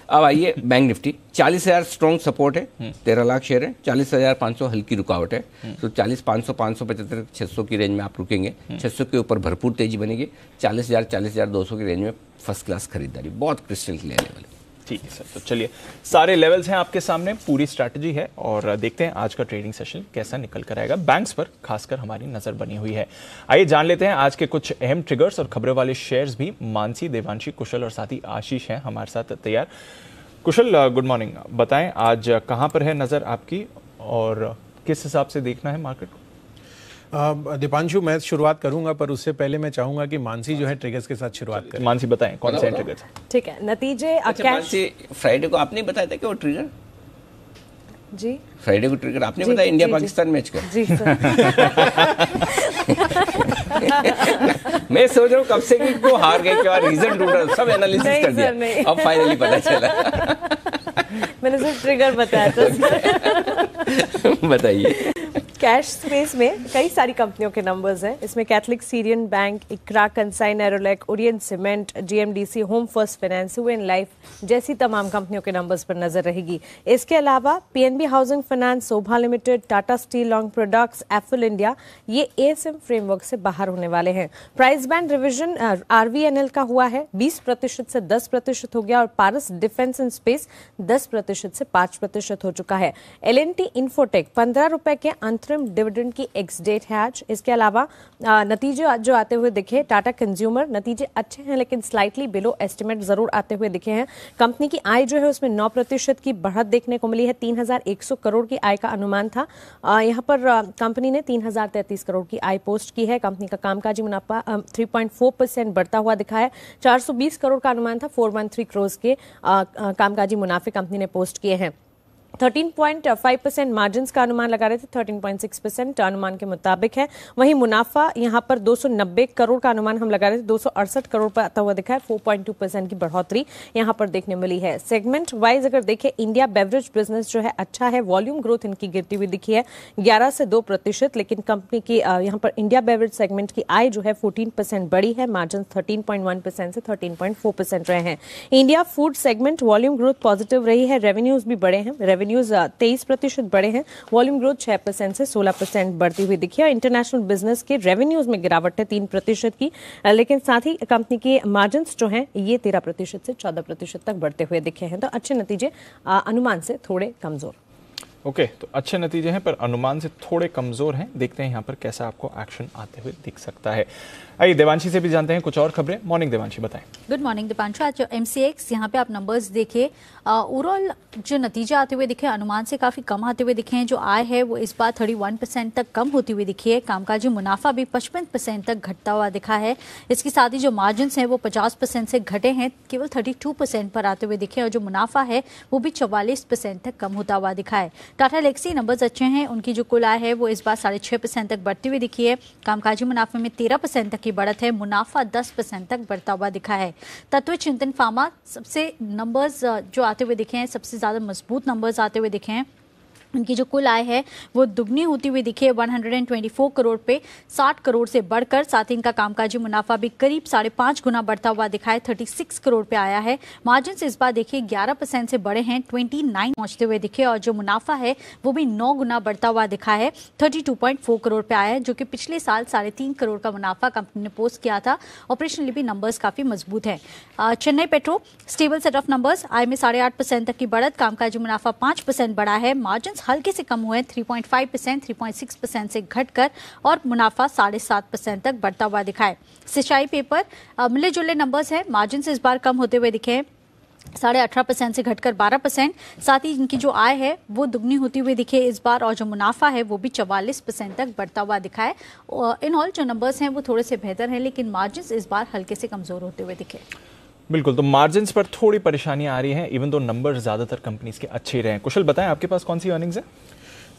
अब आइए बैंक निफ्टी, 40,000 स्ट्रॉन्ग सपोर्ट है, 13 लाख शेयर है, 40,500 हल्की रुकावट है। तो 40,500 575 600 की रेंज में आप रुकेंगे। 600 के ऊपर भरपूर तेजी बनेगी। 40,000 40,200 की रेंज में फर्स्ट क्लास खरीदारी, बहुत क्रिस्टल क्लियर लेवल है। ठीक है सर, तो चलिए सारे लेवल्स हैं आपके सामने, पूरी स्ट्रैटेजी है और देखते हैं आज का ट्रेडिंग सेशन कैसा निकल कर आएगा। बैंक्स पर खासकर हमारी नजर बनी हुई है। आइए जान लेते हैं आज के कुछ अहम ट्रिगर्स और खबरों वाले शेयर्स भी। मानसी, देवांशी, कुशल और साथ ही आशीष हैं हमारे साथ तैयार। कुशल, गुड मॉर्निंग। बताएं आज कहां पर है नजर आपकी और किस हिसाब से देखना है मार्केट को? दीपांशु, मैं शुरुआत करूंगा, पर उससे पहले मैं चाहूंगा कि मानसी जो है ट्रिगर्स के साथ शुरुआत करें। मानसी बताएं कौन से ट्रिगर्स? ठीक है, नतीजे अच्छा, मानसी, फ्राइडे को आपने बताया था कि वो ट्रिगर जी, फ्राइडे को ट्रिगर आपने बताया इंडिया पाकिस्तान मैच का। जी सर। मैं सोच रहा हूँ कब से कि क्यों हार गए, क्या रीजन ढूंढ रहा, सब एनालिसिस कर दिया, अब फाइनली पता चला। मैंने सिर्फ ट्रिगर बताया था। बताइए। कैश स्पेस में कई सारी कंपनियों के नंबर्स हैं। इसमें Catholic Syrian Bank, ICRA, Kansai Nerolac, Orient Cement, GMDC, Home First Finance, UN Life जैसी तमाम कंपनियों के नंबर्स पर नजर रहेगी। इसके अलावा पीएनबी हाउसिंग फाइनेंस, सोभा limited, Tata steel long products, FL India, ये एएसएम फ्रेमवर्क से बाहर होने वाले हैं। प्राइस बैंड रिविजन आरवीएनएल का हुआ है 20% से 10% हो गया और पारस डिफेंस एंड स्पेस 10% से 5% हो चुका है। एलएनटी इन्फोटेक 15 रुपए के अंतरिम डिविडेंड की एक्स डेट है आज। इसके अलावा नतीजे जो आते हुए दिखे, टाटा कंज्यूमर नतीजे अच्छे हैं लेकिन स्लाइटली बिलो एस्टिमेट जरूर आते हुए दिखे हैं। कंपनी की आय जो है उसमें 9% की बढ़त देखने को मिली है। 3,100 करोड़ की आय का अनुमान था। यहाँ पर कंपनी ने 3,033 करोड़ की आय पोस्ट की है। कंपनी का कामकाजी मुनाफा 3.4% बढ़ता हुआ दिखा है। 420 करोड़ का अनुमान था, 413 करोड़ के कामकाजी मुनाफे कंपनी ने पोस्ट किए हैं। 13.5% मार्जिन का अनुमान लगा रहे थे, 13.6% अनुमान के मुताबिक है। वहीं मुनाफा यहां पर 290 करोड़ का अनुमान हम लगा रहे थे, 268 करोड़ पर आता हुआ दिखा है। 4.2% की बढ़ोतरी यहां पर देखने मिली है। सेगमेंट वाइज अगर देखें, इंडिया बेवरेज बिजनेस जो है अच्छा है, वॉल्यूम ग्रोथ इनकी गिरती हुई दिखी है 11 से 2%, लेकिन कंपनी की यहां पर इंडिया बेवरेज सेगमेंट की आय जो है 14% बढ़ी है। मार्जिन 13.1% से 13.4% रहे हैं। India food segment volume growth positive रही है, रेवेन्यूज भी बढ़े हैं। रेवेन्यूज 23% बढ़े हैं, वॉल्यूम ग्रोथ 6% से 16% बढ़ती हुई दिखी है। इंटरनेशनल बिजनेस के रेवेन्यूज में गिरावट है 3% की, लेकिन साथ ही कंपनी के मार्जिन जो हैं ये 13% से 14% तक बढ़ते हुए दिखे हैं। तो अच्छे नतीजे अनुमान से थोड़े कमजोर। ओके, तो अच्छे नतीजे हैं पर अनुमान से थोड़े कमजोर हैं। देखते हैं यहाँ पर कैसा आपको एक्शन आते हुए दिख सकता है। आइए देवांशी से भी जानते हैं कुछ और खबरें। मॉर्निंग देवांशी, बताएं। Good morning Deepanshu. आज MCX यहाँ पे आप नंबर्स देखिए, ओवरऑल जो नतीजे आते हुए दिखे अनुमान से काफी कम आते हुए दिखे हैं। जो आय है वो इस बार 31% तक कम होती हुई दिखी है। कामकाजी मुनाफा भी 55% तक घटता हुआ दिखा है। इसके साथ ही जो मार्जिन हैं वो 50% से घटे हैं, केवल 32% पर आते हुए दिखे और जो मुनाफा है वो भी 44% तक कम होता हुआ दिखा है। टाटा एल्क्सी नंबर्स अच्छे हैं, उनकी जो कुल आय है वो इस बार 6.5% तक बढ़ती हुई दिखी है। कामकाजी मुनाफे में 13% तक की बढ़त है, मुनाफा 10% तक बढ़ता हुआ दिखा है। तत्व चिंतन फार्मा सबसे नंबर्स जो आते हुए दिखे हैं, सबसे ज्यादा मजबूत नंबर्स आते हुए दिखे हैं। उनकी जो कुल आय है वो दुगनी होती हुई दिखी है, 124 करोड़ पे 60 करोड़ से बढ़कर। साथ ही इनका कामकाजी मुनाफा भी करीब 5.5 गुना बढ़ता हुआ दिखा है, 36 करोड़ पे आया है। मार्जिन से इस बार देखिए 11% से बढ़े हैं, 29 पहुंचते हुए दिखे और जो मुनाफा है वो भी 9 गुना बढ़ता हुआ दिखा है, 32.4 करोड़ पे आया है, जो कि पिछले साल 3.5 करोड़ का मुनाफा कंपनी ने पोस्ट किया था। ऑपरेशनली भी नंबर्स काफी मजबूत है। Chennai Petro stable set of numbers, आय में 8.5% तक की बढ़त, कामकाजी मुनाफा 5% बढ़ा है। मार्जिन हल्के से कम हुए, 3.5%, 3.6% से घटकर और मुनाफा 7.5% तक बढ़ता हुआ दिखा है। सिंचाई पेपर मिले जुले नंबर्स है, मार्जिन से इस बार कम होते हुए दिखे हैं, 18.5% से घटकर 12%। साथ ही इनकी जो आय है वो दुगनी होती हुई दिखे इस बार और जो मुनाफा है वो भी 44% तक बढ़ता हुआ दिखा है। इन ऑल जो नंबर्स हैं वो थोड़े से बेहतर हैं, लेकिन मार्जिन इस बार हल्के से कमजोर होते हुए दिखे। बिल्कुल, तो मार्जिन्स पर थोड़ी परेशानियां आ रही हैं, इवन दो नंबर ज्यादातर कंपनीज के अच्छे रहे हैं। कुशल बताएं, आपके पास कौन सी अर्निंग्स है?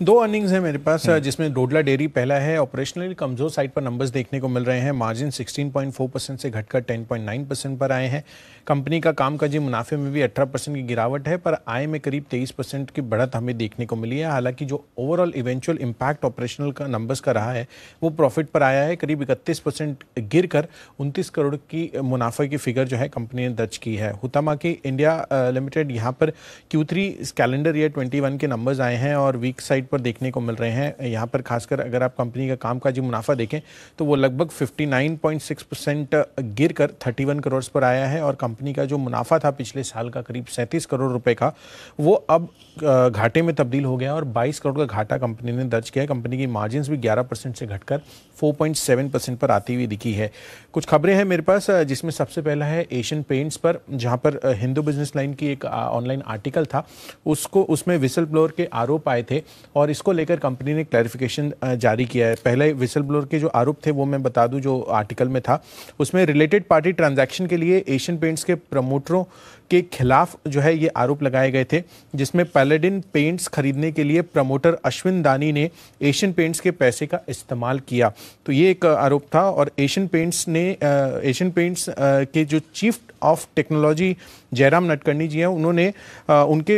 2 अर्निंग्स है मेरे पास, जिसमें डोडला डेयरी पहला है। ऑपरेशनली कमजोर साइड पर नंबर्स देखने को मिल रहे हैं। मार्जिन 16.4% से घटकर 10.9% पर आए हैं। कंपनी का कामकाजी मुनाफे में भी 18% की गिरावट है, पर आय में करीब 23% की बढ़त हमें देखने को मिली है। हालांकि जो ओवरऑल इवेंचुअल इम्पैक्ट ऑपरेशनल का नंबर्स का रहा है वो प्रॉफिट पर आया है, करीब 31% गिरकर 29 करोड़ की मुनाफे की फिगर जो है कंपनी ने दर्ज की है। हुतामाकी इंडिया लिमिटेड यहाँ पर Q3 कैलेंडर ईयर 21 के नंबर्स आए हैं और वीक साइड पर देखने को मिल रहे हैं। यहाँ पर खासकर अगर आप कंपनी का कामकाजी मुनाफा देखें तो वो लगभग 59.6% गिरकर 31 करोड़ पर आया है और कंपनी का जो मुनाफा था पिछले साल का करीब 37 करोड़ रुपए का, वो अब घाटे में तब्दील हो गया और 22 करोड़ का घाटा कंपनी ने दर्ज किया है। कंपनी की मार्जिन्स भी 11% से घटकर 4.7% पर आती हुई दिखी है। कुछ खबरें हैं मेरे पास, जिसमें सबसे पहला है एशियन पेंट्स पर, जहां पर हिंदू बिजनेस लाइन की एक ऑनलाइन आर्टिकल था, उसमें विसल ब्लोअर के आरोप आए थे और इसको लेकर कंपनी ने क्लैरिफिकेशन जारी किया है। पहले विसल ब्लोअर के जो आरोप थे वो मैं बता दूं, जो आर्टिकल में था उसमें रिलेटेड पार्टी ट्रांजैक्शन के लिए एशियन पेंट्स के प्रमोटरों के खिलाफ जो है ये आरोप लगाए गए थे, जिसमें पैलेडिन पेंट्स खरीदने के लिए प्रमोटर अश्विन दानी ने एशियन पेंट्स के पैसे का इस्तेमाल किया। तो ये एक आरोप था और एशियन पेंट्स के जो चीफ ऑफ टेक्नोलॉजी जयराम नटकर्णी जी हैं, उन्होंने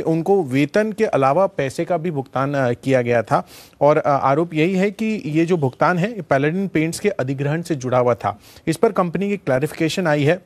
उनको वेतन के अलावा पैसे का भी भुगतान किया गया था और आरोप यही है कि ये जो भुगतान है पैलेडिन पेंट्स के अधिग्रहण से जुड़ा हुआ था। इस पर कंपनी की क्लैरिफिकेशन आई है,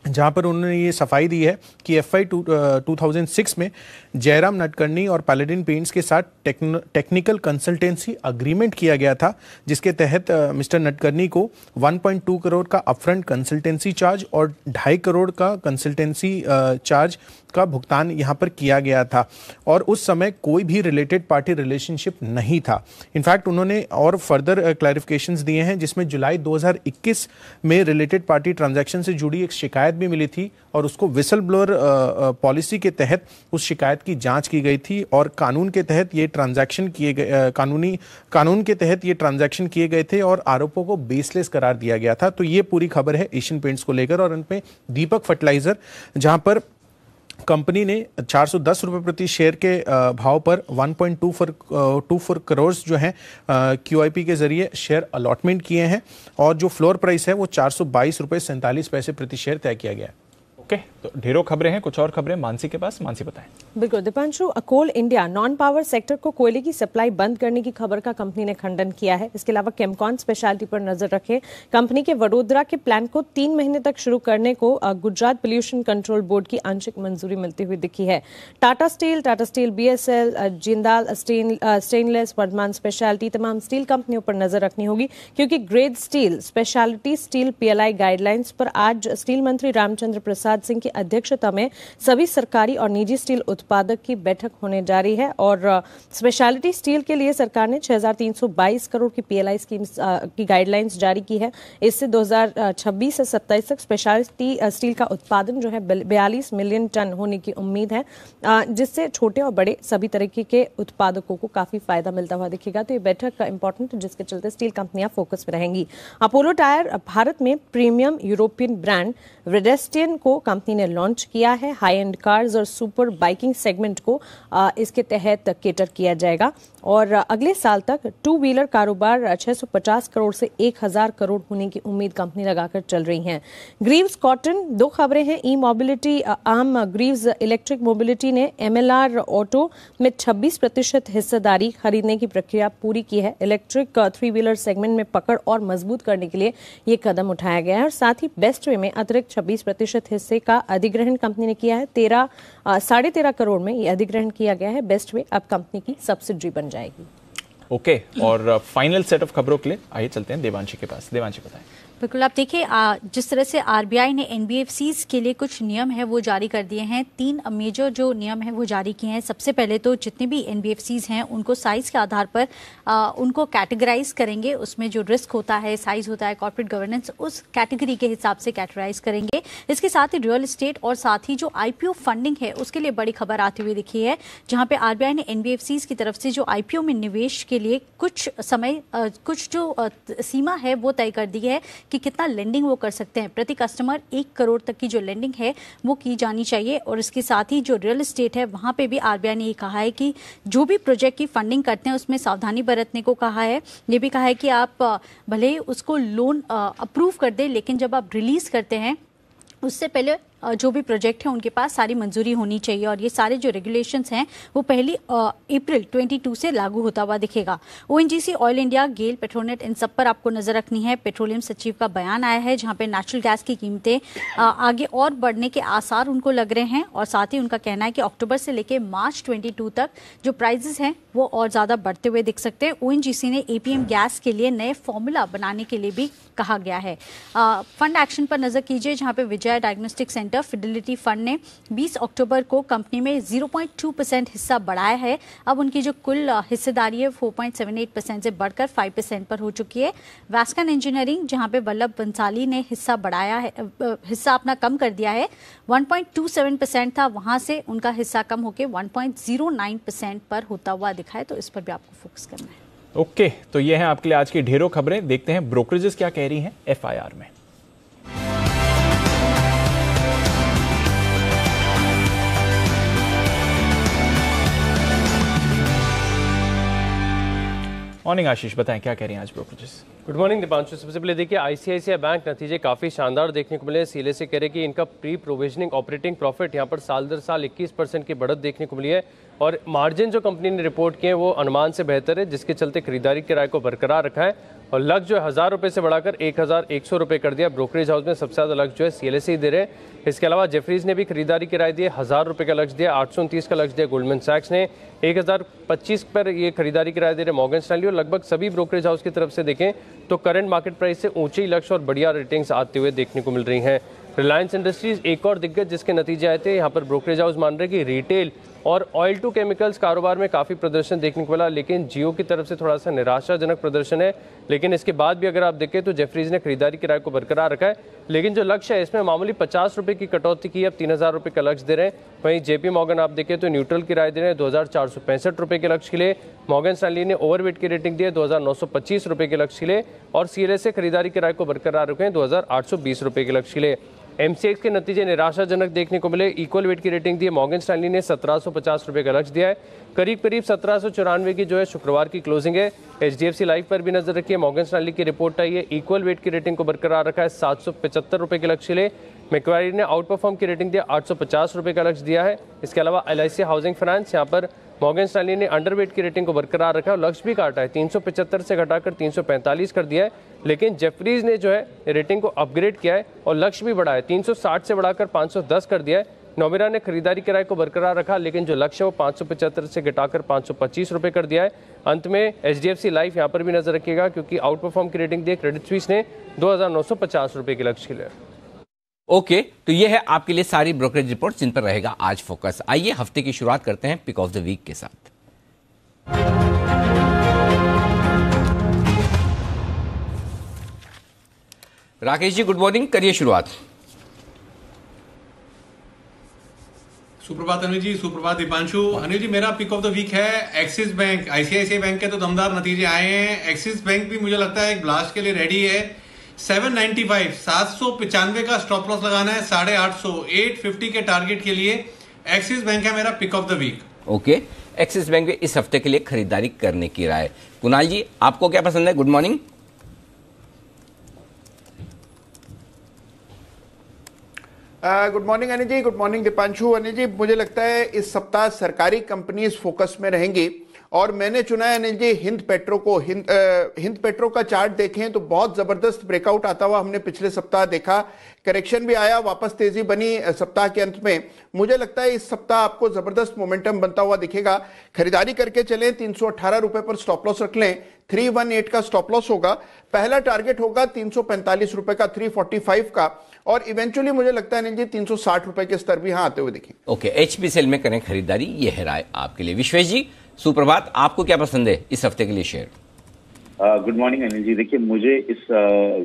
जहां पर उन्होंने ये सफाई दी है कि FY 2006 में जयराम नटकर्णी और पैलेडिन पेंट्स के साथ टेक्निकल कंसल्टेंसी अग्रीमेंट किया गया था, जिसके तहत मिस्टर नटकर्णी को 1.2 करोड़ का अपफ्रंट कंसल्टेंसी चार्ज और 2.5 करोड़ का कंसल्टेंसी चार्ज का भुगतान यहां पर किया गया था और उस समय कोई भी रिलेटेड पार्टी रिलेशनशिप नहीं था। इनफैक्ट उन्होंने और फर्दर क्लैरिफिकेशंस दिए हैं, जिसमें जुलाई 2021 में रिलेटेड पार्टी ट्रांजैक्शन से जुड़ी एक शिकायत भी मिली थी और उसको विसल ब्लोअर पॉलिसी के तहत उस शिकायत की जांच की गई थी और कानून के तहत ये ट्रांजैक्शन किए गए, कानून के तहत ये ट्रांजैक्शन किए गए थे और आरोपों को बेसलेस करार दिया गया था। तो ये पूरी खबर है एशियन पेंट्स को लेकर। और उनपे दीपक फर्टिलाइजर, जहां पर कंपनी ने 410 रुपये प्रति शेयर के भाव पर 1.24 करोड़ जो हैं QIP के जरिए शेयर अलॉटमेंट किए हैं और जो फ्लोर प्राइस है वो 422 रुपये 47 पैसे प्रति शेयर तय किया गया है। ओके, तो ढेरों खबरें हैं, कुछ और खबरें मानसी के पास। मानसी बताएं। बिल्कुल दीपांशु, कोल इंडिया नॉन पावर सेक्टर को कोयले की सप्लाई बंद करने की खबर का कंपनी ने खंडन किया है। इसके अलावा केमकॉन स्पेशलिटी पर नजर रखें। कंपनी के वडोदरा के प्लांट को 3 महीने तक शुरू करने को गुजरात पोल्यूशन कंट्रोल बोर्ड की आंशिक मंजूरी मिलती हुई दिखी है। Tata Steel BSL, Jindal Stainless, Vardhman Speciality, तमाम स्टील कंपनियों पर नजर रखनी होगी, क्योंकि grade steel speciality steel PLI guidelines पर आज स्टील मंत्री रामचंद्र प्रसाद गिरिराज सिंह की अध्यक्षता में सभी सरकारी और निजी स्टील उत्पादक की बैठक होने जा रही है और स्पेशलिटी स्टील के लिए सरकार ने 6,322 करोड़ की पीएलआई स्कीम की गाइडलाइंस जारी की है। इससे 2026 से 27 तक स्पेशलिटी स्टील का उत्पादन जो है 42 मिलियन टन होने की उम्मीद है, जिससे छोटे और बड़े सभी तरीके के उत्पादकों को काफी फायदा मिलता हुआ दिखेगा। तो ये बैठक इंपॉर्टेंट है, जिसके चलते स्टील कंपनियां फोकस में रहेंगी। अपोलो टायर भारत में प्रीमियम यूरोपियन ब्रांड रेडेस्टियन को कंपनी ने लॉन्च किया है। हाई एंड कार्स और सुपर बाइकिंग सेगमेंट को इसके तहत केटर किया जाएगा और अगले साल तक टू व्हीलर कारोबार 650 करोड़ से 1000 करोड़ होने की उम्मीद कंपनी लगाकर चल रही है। ग्रीव्स कॉटन, दो खबरें हैं। E mobility arm Greaves Electric Mobility ने एमएलआर ऑटो में 26% हिस्सेदारी खरीदने की प्रक्रिया पूरी की है। इलेक्ट्रिक थ्री व्हीलर सेगमेंट में पकड़ और मजबूत करने के लिए ये कदम उठाया गया है और साथ ही बेस्ट वे में अतिरिक्त 26% हिस्से का अधिग्रहण कंपनी ने किया है। 13.5 करोड़ में यह अधिग्रहण किया गया है। बेस्ट वे अब कंपनी की सब्सिडरी बन जाएगी। ओके, और फाइनल सेट ऑफ खबरों के लिए आइए चलते हैं देवांशी के पास। देवांशी बताएं। बिल्कुल, आप देखिए जिस तरह से आरबीआई ने एनबीएफसीज के लिए कुछ नियम है वो जारी कर दिए हैं। 3 मेजर जो नियम है वो जारी किए हैं। सबसे पहले तो जितने भी एनबीएफसीज हैं उनको साइज के आधार पर उनको कैटेगराइज करेंगे। उसमें जो रिस्क होता है, साइज होता है, कॉर्पोरेट गवर्नेंस, उस कैटेगरी के हिसाब से कैटेगराइज करेंगे। इसके साथ ही रियल एस्टेट और साथ ही जो आईपीओ फंडिंग है उसके लिए बड़ी खबर आती हुई दिखी है, जहां पे आरबीआई ने एनबीएफसीज की तरफ से जो आईपीओ में निवेश के लिए कुछ जो सीमा है वो तय कर दी है कि कितना लेंडिंग वो कर सकते हैं। प्रति कस्टमर 1 करोड़ तक की जो लेंडिंग है वो की जानी चाहिए। और इसके साथ ही जो रियल एस्टेट है वहां पे भी आरबीआई ने ये कहा है कि जो भी प्रोजेक्ट की फंडिंग करते हैं उसमें सावधानी बरतने को कहा है। ये भी कहा है कि आप भले ही उसको लोन अप्रूव कर दें, लेकिन जब आप रिलीज करते हैं उससे पहले जो भी प्रोजेक्ट है उनके पास सारी मंजूरी होनी चाहिए। और ये सारे जो रेगुलेशंस हैं वो 1 अप्रैल 2022 से लागू होता हुआ दिखेगा। ओएनजीसी, ऑयल इंडिया, गेल, पेट्रोनेट, इन सब पर आपको नजर रखनी है। पेट्रोलियम सचिव का बयान आया है जहां पे नेचुरल गैस की कीमतें आगे और बढ़ने के आसार उनको लग रहे हैं और साथ ही उनका कहना है कि अक्टूबर से लेकर मार्च 22 तक जो प्राइसेस हैं वो और ज्यादा बढ़ते हुए दिख सकते हैं। ओएनजीसी ने एपीएम गैस के लिए नए फॉर्मूला बनाने के लिए भी कहा गया है। फंड एक्शन पर नजर कीजिए जहां पे विजय डायग्नोस्टिक सेंटर फिडेलिटी फंड ने 20 अक्टूबर को कंपनी में 0.2% हिस्सा बढ़ाया है। अब उनकी जो कुल हिस्सेदारी है 4.78% से बढ़कर 5% पर हो चुकी है। वैस्कन इंजीनियरिंग, जहां पे वल्लभ बंसाली ने हिस्सा बढ़ाया है, हिस्सा अपना कम कर दिया है। 1.27% था, वहां से उनका हिस्सा कम होकर 1.09% पर होता हुआ दिखा है। तो इस पर भी आपको फोकस करना है। ओके, तो ये है आपके लिए आज की ढेरों खबरें। देखते हैं ब्रोकरेजेस क्या कह रही हैं एफआईआर में। मॉर्निंग आशीष, बताएं क्या कह रही हैं आज ब्रोकरेजेस। Good morning Deepanshu. सबसे पहले देखिए आईसीआईसीआई बैंक नतीजे काफ़ी शानदार देखने को मिले। सीएलए से कह रहे कि इनका प्री प्रोविजनिंग ऑपरेटिंग प्रॉफिट यहाँ पर साल दर साल 21% की बढ़त देखने को मिली है और मार्जिन जो कंपनी ने रिपोर्ट किए हैं वो अनुमान से बेहतर है, जिसके चलते खरीदारी किराए को बरकरार रखा है और लक्ष्य जो है 1000 रुपये से बढ़ाकर 1100 रुपये कर दिया। ब्रोकरेज हाउस में सबसे ज़्यादा लक्ष्य जो है सीएलए से ही दे रहे हैं। इसके अलावा जेफरीज ने भी खरीदारी किराए दिए, 1000 रुपये का लक्ष्य दिया, 829 का लक्ष्य दिया। गोल्डमैन सैक्स ने 1025 पर ये खरीदारी किराए दे रहे। मॉर्गन स्टैनली और लगभग सभी ब्रोकरेज हाउस की तरफ से देखें तो करंट मार्केट प्राइस से ऊंचे लक्ष्य और बढ़िया रेटिंग्स आते हुए देखने को मिल रही हैं। रिलायंस इंडस्ट्रीज एक और दिग्गज जिसके नतीजे आए थे, यहाँ पर ब्रोकरेज हाउस मान रहे कि रिटेल और ऑयल टू केमिकल्स कारोबार में काफ़ी प्रदर्शन देखने को मिला, लेकिन जियो की तरफ से थोड़ा सा निराशाजनक प्रदर्शन है। लेकिन इसके बाद भी अगर आप देखें तो जेफरीज ने खरीदारी किराए को बरकरार रखा है, लेकिन जो लक्ष्य है इसमें मामूली 50 रुपये की कटौती की, अब 3000 रुपये का लक्ष्य दे रहे हैं। वहीं जेपी मॉर्गन आप देखें तो न्यूट्रल किराए दे रहे हैं 2465 रुपये के लक्ष्य के लिए। मॉर्गन स्टैनली ने ओवरवेट की रेटिंग दी है 2925 रुपये के लक्ष्य के लिए और सीएलए से खरीदारी किराए को बरकरार रखे हैं 2820 रुपये के लक्ष्य के लिए। एमसीएक्स के नतीजे निराशाजनक देखने को मिले। इक्वल वेट की रेटिंग दी है, मॉर्गन स्टैनली ने 1750 रुपये का लक्ष्य दिया है। करीब 1794 की जो है शुक्रवार की क्लोजिंग है। एचडीएफसी लाइफ पर भी नजर रखिए, मॉर्गन स्टैनली की रिपोर्ट आई है, इक्वल वेट की रेटिंग को बरकरार रखा है 775 रुपये के लक्ष्य ले। मैक्वारी ने आउट परफॉर्म की रेटिंग दिया, 850 रुपये का लक्ष्य दिया है। इसके अलावा एलआईसी हाउसिंग फाइनेंस, यहाँ पर मॉर्गन स्टैनली ने अंडरवेट की रेटिंग को बरकरार रखा है और लक्ष्य भी काटा है, 375 से घटाकर 345 कर दिया है। लेकिन जेफरीज ने जो है रेटिंग को अपग्रेड किया है और लक्ष्य भी बढ़ा है, 360 से बढ़ाकर 510 कर दिया है। नोबिरा ने खरीदारी किराए को बरकरार रखा, लेकिन जो लक्ष्य है वो 575 से घटाकर 525 रुपये कर दिया है। अंत में एचडीएफसी लाइफ यहाँ पर भी नजर रखिएगा, क्योंकि आउट परफॉर्म की रेटिंग दी क्रेडिट स्विस ने 2950 रुपये के लक्ष्य के लिए। ओके, तो ये है आपके लिए सारी ब्रोकरेज रिपोर्ट जिन पर रहेगा आज फोकस। आइए हफ्ते की शुरुआत करते हैं पिक ऑफ द वीक के साथ। राकेश जी गुड मॉर्निंग, करिए शुरुआत। सुप्रभात अनिल जी, सुप्रभात दीपांशु। अनिल जी मेरा पिक ऑफ द वीक है एक्सिस बैंक। आईसीआईसीआई बैंक के तो दमदार नतीजे आए हैं। एक्सिस बैंक भी मुझे लगता है एक ब्लास्ट के लिए रेडी है। 795 795 का स्टॉप लॉस लगाना है, 850 850 के टारगेट के लिए एक्सिस बैंक है मेरा pick of the week. Okay, Axis Bank में इस हफ्ते के लिए खरीदारी करने की राय। कुणाल जी आपको क्या पसंद है? Good morning. Good morning Anil ji, good morning Deepanshu. Anil ji मुझे लगता है इस सप्ताह सरकारी कंपनीज फोकस में रहेंगी और मैंने चुना है अनिल जी हिंद पेट्रो को। हिंद पेट्रो का चार्ट देखें तो बहुत जबरदस्त ब्रेकआउट आता हुआ हमने पिछले सप्ताह देखा, करेक्शन भी आया, वापस तेजी बनी सप्ताह के अंत में। मुझे लगता है इस सप्ताह आपको जबरदस्त मोमेंटम बनता हुआ दिखेगा। खरीदारी करके चलें, 318 रुपए पर स्टॉप लॉस रख लें, 318 का स्टॉप लॉस होगा। पहला टारगेट होगा 345 रुपए का, 345 का, और इवेंचुअली मुझे लगता है अनिल जी 360 रुपए के स्तर भी यहां आते हुए दिखें। ओके, एचपीसीएल में करें खरीदारी, ये है राय आपके लिए। विश्वेश जी सुप्रभात, आपको क्या पसंद है इस हफ्ते के लिए शेयर? गुड मॉर्निंग अनिल जी। देखिए मुझे इस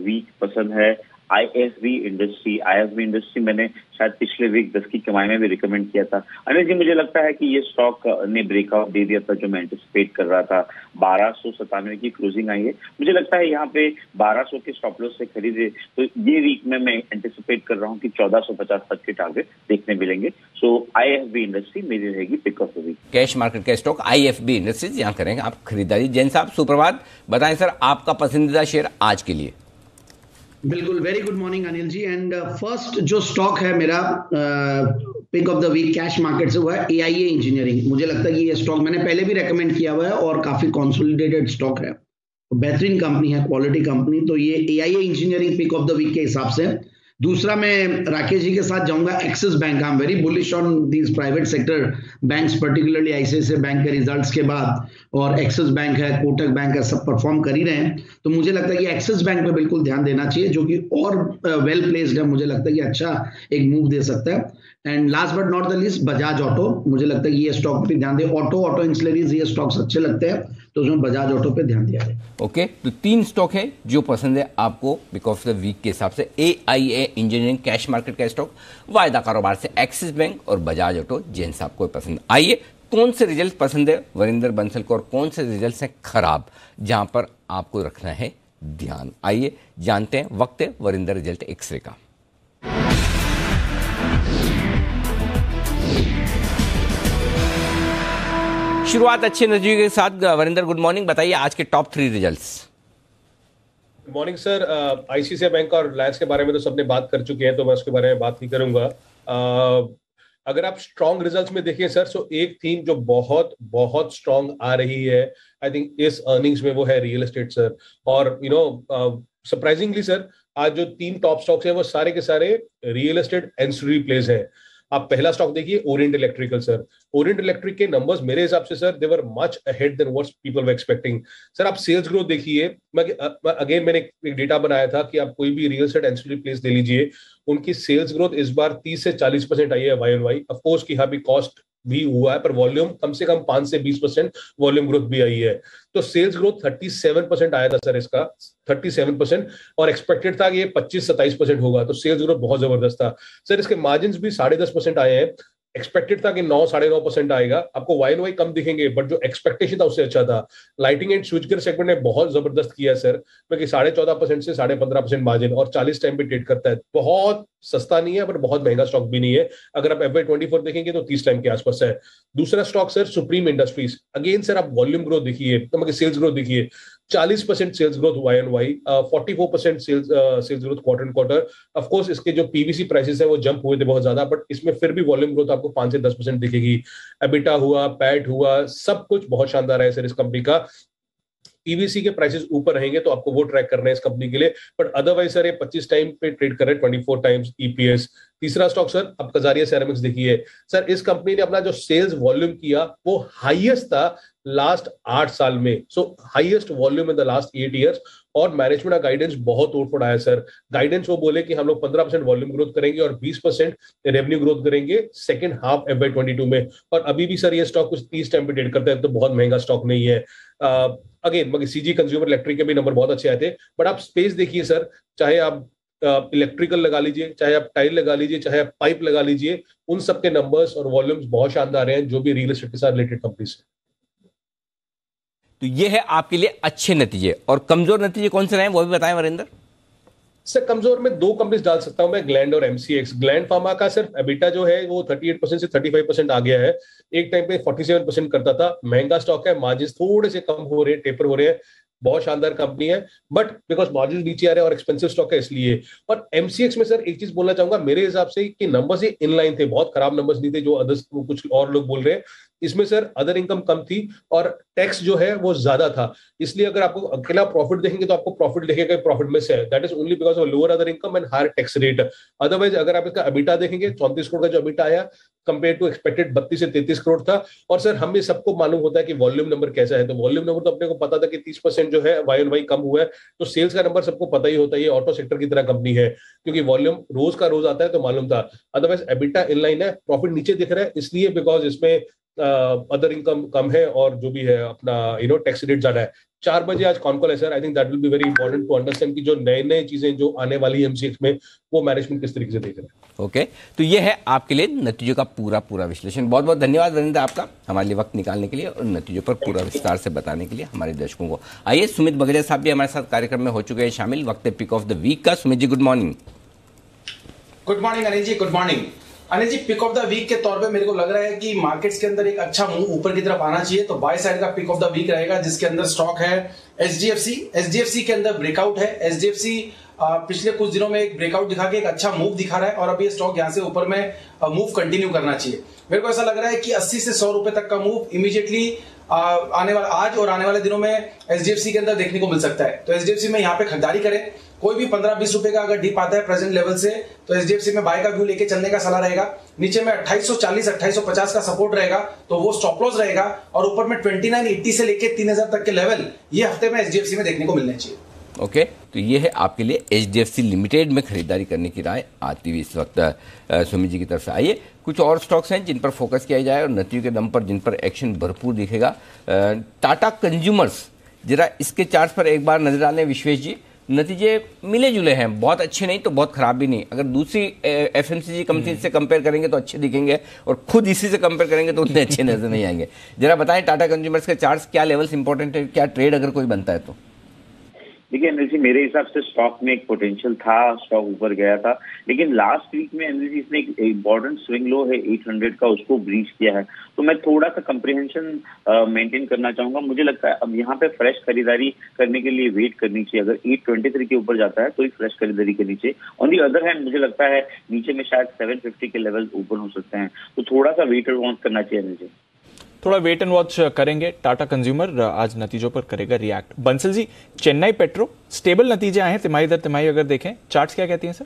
वीक पसंद है आईएफबी इंडस्ट्री। मैंने शायद पिछले वीक 10 की कमाई में भी रिकमेंड किया था। अनिल जी मुझे लगता है कि ये स्टॉक ने ब्रेकआउट दे दिया था जो मैं एंटिसिपेट कर रहा था। 1297 की क्लोजिंग आई है। मुझे लगता है यहाँ पे 1200 के स्टॉप लॉस से खरीदे तो ये वीक में मैं एंटिसिपेट कर रहा हूँ कि 1450 तक के टारगेट देखने मिलेंगे। सो आईएफबी इंडस्ट्री मेरी रहेगी pick of the week. Cash market का स्टॉक आईएफबी इंडस्ट्रीज, यहाँ करेंगे आप खरीदारी। जैन साहब सुप्रभात, बताएं सर आपका पसंदीदा शेयर आज के लिए। बिल्कुल, very good morning Anil ji. And first जो स्टॉक है मेरा pick of the week cash market से, वो है एआईए इंजीनियरिंग। मुझे लगता है कि ये स्टॉक मैंने पहले भी रेकमेंड किया हुआ है और काफी कंसोलिडेटेड स्टॉक है, बेहतरीन कंपनी है, क्वालिटी कंपनी। तो ये AIA Engineering pick of the week के हिसाब से। दूसरा मैं राकेश जी के साथ जाऊंगा axis bank. I am very bullish on these private sector banks, particularly ICICI bank के रिजल्ट्स के बाद, और एक्सिस बैंक है, कोटक बैंक है, सब परफॉर्म कर ही रहे हैं। तो मुझे लगता है कि एक्सिस बैंक पे बिल्कुल ध्यान देना चाहिए, जो कि और वेल प्लेस्ड है। मुझे लगता है कि अच्छा एक मूव दे सकता है। And last but not the least Bajaj auto. मुझे लगता है कि ये स्टॉक पे ध्यान दे। ऑटो इंसुलरीज ये स्टॉक्स अच्छे लगते हैं, तो उसमें बजाज ऑटो पे ध्यान दिया जाए। ओके, तो 3 स्टॉक है जो पसंद है आपको पिक ऑफ द वीक के हिसाब से। एआईए इंजीनियरिंग कैश मार्केट का स्टॉक, वायदा कारोबार से एक्सिस बैंक और बजाज ऑटो जैन साहब को पसंद। आइए कौन से रिजल्ट पसंद है वरिंदर बंसल को और कौन से रिजल्ट हैं खराब जहां पर आपको रखना है ध्यान। आइए जानते हैं। वक्त है वरिंदर रिजल्ट एक्सरे का। शुरुआत अच्छे नतीजे के साथ। वरिंदर गुड मॉर्निंग, बताइए आज के top 3 results. Good morning sir. ICICI bank और रिलायंस के बारे में तो सबने बात कर चुके हैं, तो मैं उसके बारे में बात नहीं करूंगा। अगर आप स्ट्रॉन्ग रिजल्ट्स में देखिए सर, तो एक थीम जो बहुत बहुत स्ट्रॉन्ग आ रही है आई थिंक इस अर्निंग्स में, वो है रियल एस्टेट सर। और सरप्राइजिंगली सर, आज जो 3 टॉप स्टॉक्स हैं वो सारे के सारे रियल एस्टेट एंसिलरी प्लेस हैं। आप पहला स्टॉक देखिए Orient Electrical sir. Orient Electric के नंबर्स मेरे हिसाब से sir they were much ahead than what people were expecting. Sir आप सेल्स ग्रोथ देखिए। अगेन मैंने एक डेटा बनाया था कि आप कोई भी रियल एस्टेट एंसिलरी प्लेस ले लीजिए, उनकी सेल्स ग्रोथ इस बार 30 से 40% आई है YoY। ऑफ कोर्स कि यहाँ भी कॉस्ट भी हुआ है, पर वॉल्यूम कम से कम 5 से 20% वॉल्यूम ग्रोथ भी आई है। तो सेल्स ग्रोथ 37% आया था सर इसका, 37%, और एक्सपेक्टेड था कि ये 25-27% होगा। तो सेल्स ग्रोथ बहुत जबरदस्त था सर। इसके मार्जिन भी 10.5% आए हैं। एक्सपेक्टेड था कि 9-9.5% आएगा। आपको YoY कम दिखेंगे, बट जो एक्सपेक्टेशन था उससे अच्छा था। Lighting and switch gear segment ने बहुत जबरदस्त किया सर, क्योंकि 14.5% से 15.5% मार्जिन और 40 टाइम पे ट्रेड करता है। बहुत सस्ता नहीं है, पर बहुत महंगा स्टॉक भी नहीं है। अगर आप FY24 देखेंगे तो 30 टाइम के आसपास है। दूसरा stock sir Supreme Industries. Again sir आप वॉल्यूम ग्रोथ देखिए, तो सेल्स ग्रोथ देखिए, 40% sales growth YoY, 44% sales growth quarter quarter. Of course इसके जो पीवीसी प्राइसेस है वो जंप हुए थे बहुत ज्यादा, बट इसमें फिर भी वॉल्यूम ग्रोथ आपको 5 से 10% दिखेगी। एबिटा हुआ, पैट हुआ, सब कुछ बहुत शानदार है सर इस कंपनी का। पीवीसी के प्राइसेस ऊपर रहेंगे तो आपको वो ट्रैक करना है इस कंपनी के लिए, बट अदरवाइज सर ये 25 टाइम पे ट्रेड कर रहे हैं, 24 टाइम्स EPS। तीसरा स्टॉक सर अब कजारिया सेरेमिक्स देखिए सर, इस कंपनी ने अपना जो सेल्स वॉल्यूम किया वो हाईएस्ट था लास्ट 8 साल में, सो highest volume in the last 8 years. और मैनेजमेंट का गाइडेंस बहुत तोड़फोड़ आया सर। गाइडेंस वो बोले कि हम लोग 15% वॉल्यूम ग्रोथ करेंगे और 20% रेवेन्यू ग्रोथ करेंगे सेकंड हाफ FY22 में। और अभी भी सर ये स्टॉक कुछ 30 टाइम पे ट्रेड करता है, तो बहुत महंगा स्टॉक नहीं है। अगेन सीजी कंज्यूमर इलेक्ट्रिक के भी नंबर बहुत अच्छे आए थे, बट आप स्पेस देखिए सर, चाहे आप इलेक्ट्रिकल लगा लीजिए, चाहे आप टाइल लगा लीजिए, चाहे आप पाइप लगा लीजिए, उन सबके नंबर्स और वॉल्यूम्स बहुत शानदार हैं जो भी रियल एस्टेट के साथ रिलेटेड कंपनीज। तो ये है आपके लिए अच्छे नतीजे, और कमजोर नतीजे कौन से रहे वो भी बताएं वरिंदर। सर कमजोर में 2 कंपनीज डाल सकता हूं मैं, ग्लैंड और MCX। ग्लैंड फार्मा का सिर्फ एबिटा जो है वो 38% से 35% आ गया है, एक टाइम पे 47% करता था। महंगा स्टॉक है, मार्जिन थोड़े से कम हो रहे हैं, टेपर हो रहे हैं, बहुत शानदार कंपनी है, बट बिकॉज मार्जिन नीचे आ रहे हैं और एक्सपेंसिव स्टॉक है इसलिए। और MCX में सर एक चीज बोलना चाहूंगा, मेरे हिसाब से कि नंबर्स ही इनलाइन थे, बहुत खराब नंबर्स नहीं थे जो अदर्स कुछ और लोग बोल रहे हैं। इसमें सर अदर इनकम कम थी और टैक्स जो है वो ज्यादा था, इसलिए अगर आपको अकेला प्रॉफिट देखेंगे तो आपको प्रॉफिट दिखेगा प्रॉफिट में से, that is only because of lower other income and higher tax rate. Otherwise अगर आप इसका एबिटा देखेंगे 34 करोड़ का जो एबिटा आया कंपेयर टू एक्सपेक्टेड 32 से 33 करोड़ था। और सर हमें सबको मालूम होता है कि वॉल्यूम नंबर कैसा है, तो वॉल्यूम नंबर तो अपने को पता था कि 30% जो है Y-on-Y कम हुआ है, तो सेल्स का नंबर सबको पता ही होता है, ये ऑटो सेक्टर की तरह कंपनी है, क्योंकि वॉल्यूम रोज का रोज आता है तो मालूम था। अदरवाइज एबिटा इनलाइन है, प्रॉफिट नीचे दिख रहा है इसलिए बिकॉज इसमें अदर इनकम कम है और जो भी है अपना टैक्स रेट ज्यादा है। 4 बजे आज कॉल है sir, I think that will be very important to understand कि जो नए चीजें जो आने वाली है MCX में वो मैनेजमेंट किस तरीके से देख रहे हैं। ओके, तो ये है आपके लिए नतीजों का पूरा विश्लेषण। बहुत बहुत धन्यवाद वरिंदर आपका हमारे लिए वक्त निकालने के लिए और नतीजों पर पूरा विस्तार से बताने के लिए हमारे दर्शकों को। आइए, सुमित बगड़िया साहब भी हमारे साथ कार्यक्रम में हो चुके हैं शामिल। वक्त है पिक ऑफ द वीक का। Sumit ji good morning. Good morning Anil ji, good morning Anil ji. Pick of the week के तौर पे मेरे को लग रहा है कि मार्केट्स के अंदर एक अच्छा मूव ऊपर की तरफ आना चाहिए, तो बाय साइड का पिक ऑफ द वीक रहेगा, जिसके अंदर स्टॉक है HDFC के अंदर ब्रेकआउट है। HDFC पिछले कुछ दिनों में एक ब्रेकआउट दिखा के एक अच्छा मूव दिखा रहा है और अब ये स्टॉक यहां से ऊपर में मूव कंटिन्यू करना चाहिए। मेरे को ऐसा लग रहा है कि 80 से 100 रुपए तक का मूव इमीडिएटली आने वाला आज और आने वाले दिनों में HDFC के अंदर देखने को मिल सकता है, तो HDFC में यहाँ पे खरीदारी करें। कोई भी 15-20 रुपए का अगर डिप आता है प्रेजेंट लेवल से, तो HDFC में बाय का व्यू लेके चलने का सलाह रहेगा। नीचे में 2840 2850 का सपोर्ट रहेगा, तो वो स्टॉप लॉस रहेगा, और ऊपर में 2980 से लेके 3000 तक के लेवल ये हफ्ते में HDFC में देखने को मिलने चाहिए। ओके, तो ये है आपके लिए HDFC लिमिटेड में खरीदारी करने की राय आती हुई इस वक्त सुमित जी की तरफ से। आइए, कुछ और स्टॉक्स हैं जिन पर फोकस किया जाए और नतीजों के दम पर जिन पर एक्शन भरपूर दिखेगा। टाटा कंज्यूमर्स, जरा इसके चार्ट पर एक बार नजर डालें विश्वेश जी। नतीजे मिले जुले हैं, बहुत अच्छे नहीं तो बहुत खराब भी नहीं। अगर दूसरी FMCG कंपनी से कंपेयर करेंगे तो अच्छे दिखेंगे, और खुद इसी से कंपेयर करेंगे तो उतने अच्छे नजर नहीं आएंगे। जरा बताएं टाटा कंज्यूमर्स के चार्ट्स, क्या लेवल्स इंपॉर्टेंट है, क्या ट्रेड अगर कोई बनता है तो? देखिए अनिल जी, मेरे हिसाब से स्टॉक में एक पोटेंशियल था, स्टॉक ऊपर गया था, लेकिन लास्ट वीक में अनिल जी इसने एक इम्पोर्टेंट स्विंग लो है 800 का, उसको ब्रीच किया है, तो मैं थोड़ा सा कंप्रिहेंशन मेंटेन करना चाहूंगा। मुझे लगता है अब यहाँ पे फ्रेश खरीदारी करने के लिए वेट करनी चाहिए। अगर 823 के ऊपर जाता है तो ही फ्रेश खरीदारी करनी चाहिए। ऑन दी अदर हैंड मुझे लगता है नीचे में शायद 750 के लेवल ओपन हो सकते हैं, तो थोड़ा सा वेट एंड वॉच करना चाहिए अनिल जी। थोड़ा वेट एंड वॉच करेंगे। टाटा कंज्यूमर आज नतीजों पर करेगा react. Bansal ji, Chennai Petro stable नतीजे आए हैं तिमाही दर तिमाही, अगर देखें चार्ट्स क्या कहती हैं सर?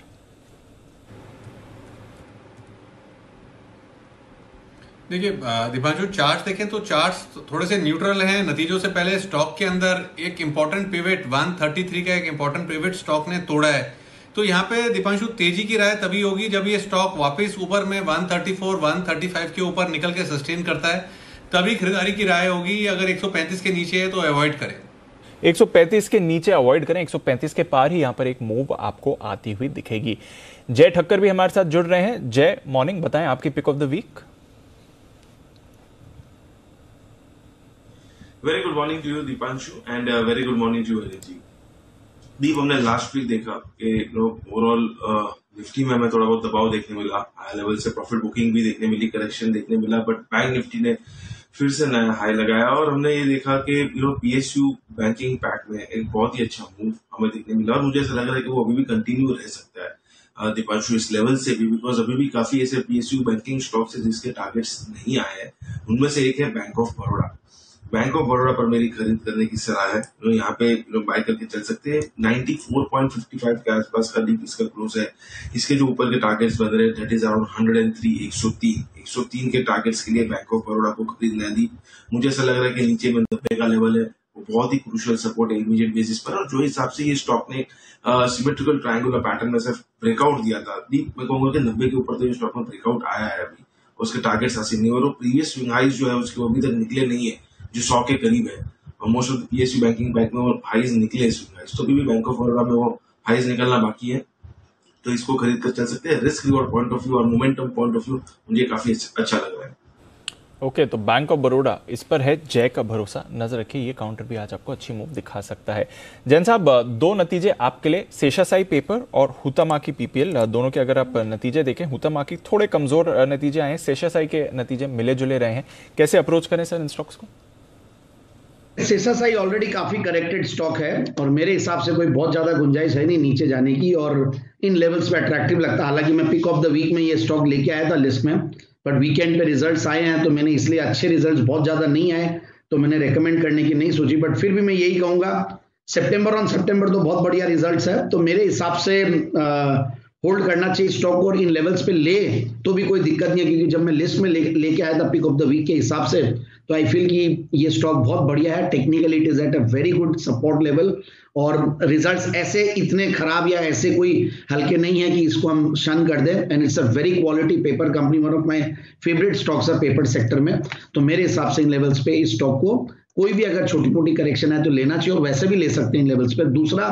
देखिए दीपांशु, चार्ट्स देखें तो चार्ट्स थोड़े से न्यूट्रल हैं। नतीजों से पहले स्टॉक के अंदर एक इंपॉर्टेंट पिवट 133 का एक इंपॉर्टेंट पिवट स्टॉक ने तोड़ा है, तो यहाँ पे दीपांशु तेजी की राय तभी होगी जब ये स्टॉक वापस ऊपर में 134 135 के ऊपर निकल के सस्टेन करता है, तभी खरीदारी की राय होगी। अगर 135 के नीचे है तो अवॉइड करें। 135 के नीचे अवॉइड करें, 135 के पार ही यहां पर एक मूव आपको आती हुई दिखेगी। जय ठक्कर भी हमारे साथ जुड़ रहे हैं। जय, मॉर्निंग, बताएं आपकी pick of the week. Very good morning to you Deepanshu and very good morning to Anil ji. Deep, हमने लास्ट वीक देखा कि ओवरऑल निफ्टी में हमें थोड़ा बहुत दबाव देखने मिला, हाई लेवल से प्रॉफिट बुकिंग भी देखने मिली, करेक्शन देखने मिला, बट बैंक निफ्टी ने फिर से नया हाई लगाया और हमने ये देखा कि PSU बैंकिंग पैक में एक बहुत ही अच्छा मूव हमें देखने मिला, और मुझे ऐसा लग रहा है कि वो अभी भी कंटिन्यू रह सकता है दीपांशु इस लेवल से भी, बिकॉज अभी भी काफी ऐसे PSU बैंकिंग स्टॉक्स है जिसके टारगेट्स नहीं आए हैं। उनमें से एक है bank of Baroda. Bank of Baroda पर मेरी खरीद करने की सलाह है। यहाँ पे बाय करके चल सकते हैं। 94.55 के आसपास का डीप इसका क्लोज है। इसके जो ऊपर के टारगेट्स बन रहे हैं दैट इज अराउंड 103, 103 के टारगेट्स के लिए बैंक ऑफ बड़ौदा को खरीदना दी। मुझे ऐसा लग रहा है कि नीचे में 90 का लेवल है, वो बहुत ही क्रूशियल सपोर्ट है इमीडिएट बेसिस पर। और जो हिसाब से ये स्टॉक ने सिमेट्रिकल ट्रायंगुलर पैटर्न में सिर्फ ब्रेकआउट दिया था, मैं कहूंगा कि 90 के ऊपर तो ये स्टॉक में ब्रेकआउट आया है अभी, उसके टारगेट्स हासिल नहीं, और वो प्रीवियस स्विंग हाइज जो है उसके अभी तक निकले नहीं है जो 100 के करीब है। Most of PSU banking bank में वो हाइज निकले स्विंग हाइज, तो अभी भी बैंक ऑफ बड़ौदा में वो हाइज निकलना बाकी है, तो इसको खरीद कर चल सकते हैं। Risk reward point of view और मोमेंटम पॉइंट ऑफ व्यू मुझे काफी अच्छा लग रहा है। ओके, तो बैंक ऑफ बड़ौदा इस पर है जय का भरोसा, नजर रखिए, ये काउंटर भी आज आपको अच्छी मूव दिखा सकता है। जैन साहब, दो नतीजे आपके लिए, शेषाशायी पेपर और हुतामाकी पीपीएल, दोनों के अगर आप नतीजे देखें, हुतामाकी थोड़े कमजोर नतीजे आए हैं, शेषाशायी के नतीजे मिले जुले रहे हैं, कैसे अप्रोच करें सर इन स्टॉक्स को? शेषाशायी ऑलरेडी काफी करेक्टेड स्टॉक है और मेरे हिसाब से कोई बहुत ज्यादा गुंजाइश है नहीं नीचे जाने की, और इन लेवल्स पे अट्रैक्टिव लगता है। हालांकि मैं पिक ऑफ द वीक में ये स्टॉक लेके आया था लिस्ट में, बट वीकेंड पे रिजल्ट्स आए हैं तो मैंने इसलिए, अच्छे रिजल्ट्स बहुत ज्यादा नहीं आए तो मैंने रेकमेंड करने की नहीं सोची, बट फिर भी मैं यही कहूंगा सितंबर ऑन सितंबर तो बहुत बढ़िया रिजल्ट्स है, तो मेरे हिसाब से होल्ड करना चाहिए स्टॉक को, और इन लेवल्स पे ले तो भी कोई दिक्कत नहीं है, क्योंकि जब मैं लिस्ट में लेके आया था पिक ऑफ द वीक के हिसाब से, तो आई फील कि ये स्टॉक बहुत बढ़िया है। Technically it is at a very good support level, और रिजल्ट्स ऐसे इतने खराब या ऐसे कोई हल्के नहीं है कि इसको हम शन कर दें, and it's a very quality paper company, one of my favourite stocks है पेपर सेक्टर में, तो मेरे हिसाब से इन लेवल्स पे इस स्टॉक को कोई भी अगर छोटी मोटी करेक्शन है तो लेना चाहिए, और वैसे भी ले सकते हैं इन लेवल्स पे। दूसरा,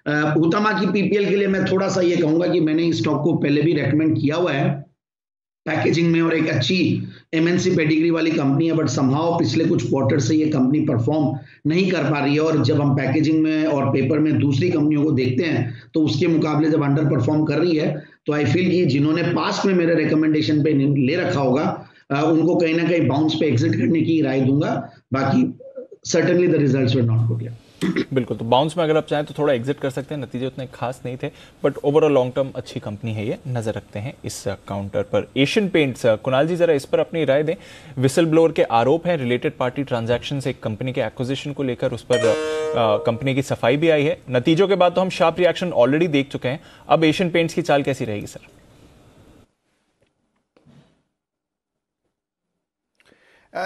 हुतामाकी पीपीएल के लिए मैं थोड़ा सा ये कहूंगा कि मैंने इस स्टॉक को पहले भी रेकमेंड किया हुआ है पैकेजिंग में, और एक अच्छी एमएनसी पेडिग्री वाली कंपनी है, बट समहाउ पिछले कुछ क्वार्टर से ये कंपनी परफॉर्म नहीं कर पा रही है, और जब हम पैकेजिंग में और पेपर में दूसरी कंपनियों को देखते हैं तो उसके मुकाबले जब अंडर परफॉर्म कर रही है, तो आई फील कि जिन्होंने पास्ट में मेरे रिकमेंडेशन पे ले रखा होगा उनको कहीं ना कहीं बाउंस पे एग्जिट करने की राय दूंगा। बाकी certainly the results were not good. बिल्कुल, तो बाउंस में अगर आप चाहें तो थोड़ा एग्जिट कर सकते हैं, नतीजे उतने खास नहीं थे, बट ओवरऑल लॉन्ग टर्म अच्छी कंपनी है ये, नजर रखते हैं इस काउंटर पर। एशियन पेंट्स, कुणाल जी जरा इस पर अपनी राय दें। विसल ब्लोअर के आरोप हैं रिलेटेड पार्टी ट्रांजैक्शन से, एक कंपनी के एक्विजिशन को लेकर, उस पर कंपनी की सफाई भी आई है। नतीजों के बाद तो हम शार्प रिएक्शन ऑलरेडी देख चुके हैं, अब एशियन पेंट्स की चाल कैसी रहेगी सर?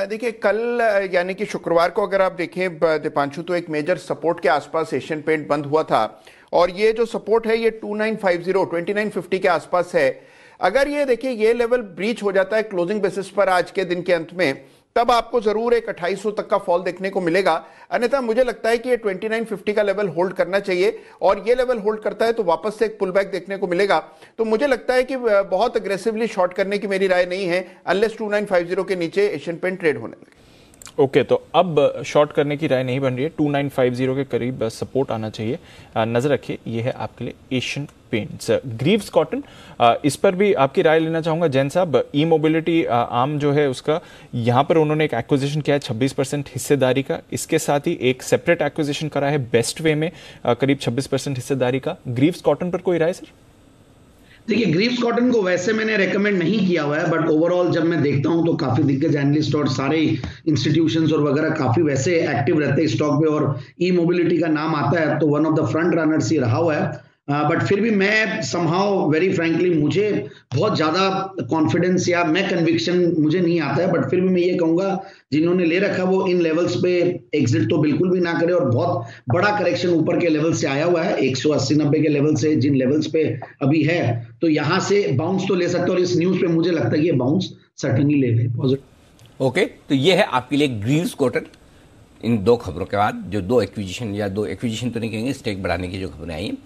देखिए, कल यानी कि शुक्रवार को अगर आप देखें दीपांशु, तो एक मेजर सपोर्ट के आसपास एशियन पेंट बंद हुआ था, और ये जो सपोर्ट है ये 2950 के आसपास है। अगर ये देखिए ये लेवल ब्रीच हो जाता है क्लोजिंग बेसिस पर आज के दिन के अंत में, तब आपको जरूर एक 2800 तक का फॉल देखने को मिलेगा, अन्यथा मुझे लगता है कि ये 2950 का लेवल होल्ड करना चाहिए, और ये लेवल होल्ड करता है तो वापस से एक पुल बैक देखने को मिलेगा। तो मुझे लगता है कि बहुत अग्रेसिवली शॉर्ट करने की मेरी राय नहीं है अनलेस 2950 के नीचे एशियन पेंट ट्रेड होने लगे। ओके, तो अब शॉर्ट करने की राय नहीं बन रही है, 2950 के करीब सपोर्ट आना चाहिए, नजर रखिए, ये है आपके लिए एशियन पेंट्स। ग्रीव्स कॉटन, इस पर भी आपकी राय लेना चाहूंगा जैन साहब। ई मोबिलिटी आर्म जो है उसका, यहां पर उन्होंने एक एक्विजिशन किया है 26% हिस्सेदारी का, इसके साथ ही एक सेपरेट एक्विजिशन करा है बेस्ट वे में करीब 26% हिस्सेदारी का। ग्रीव्स कॉटन पर कोई राय सर? देखिए, ग्रीव्स कॉटन को वैसे मैंने रेकमेंड नहीं किया हुआ है, बट ओवरऑल जब मैं देखता हूं तो काफी दिग्गज एनालिस्ट और सारे इंस्टीट्यूशंस और वगैरह काफी वैसे एक्टिव रहते हैं स्टॉक पे, और ई मोबिलिटी का नाम आता है तो one of the front runners ही रहा हुआ है। बट फिर भी मैं समहाउ वेरी फ्रैंकली मुझे बहुत ज्यादा कॉन्फिडेंस या मैं कन्विक्शन मुझे नहीं आता है, बट फिर भी मैं ये कहूंगा जिन्होंने ले रखा वो इन लेवल्स पे एग्जिट तो बिल्कुल भी ना करे, और बहुत बड़ा करेक्शन ऊपर के लेवल से आया हुआ है 180-90 के लेवल से, जिन लेवल्स पे अभी है, तो यहां से बाउंस तो ले सकते हैं, और इस न्यूज पे मुझे लगता है कि ये बाउंस सर्टेनली ले पॉजिटिव। ओके, तो ये है आपके लिए ग्रीव्स कॉटन। इन दो खबरों के बाद जो दो एक्विजिशन तो नहीं कहेंगे, स्टेक बढ़ाने की जो खबरें आई हैं,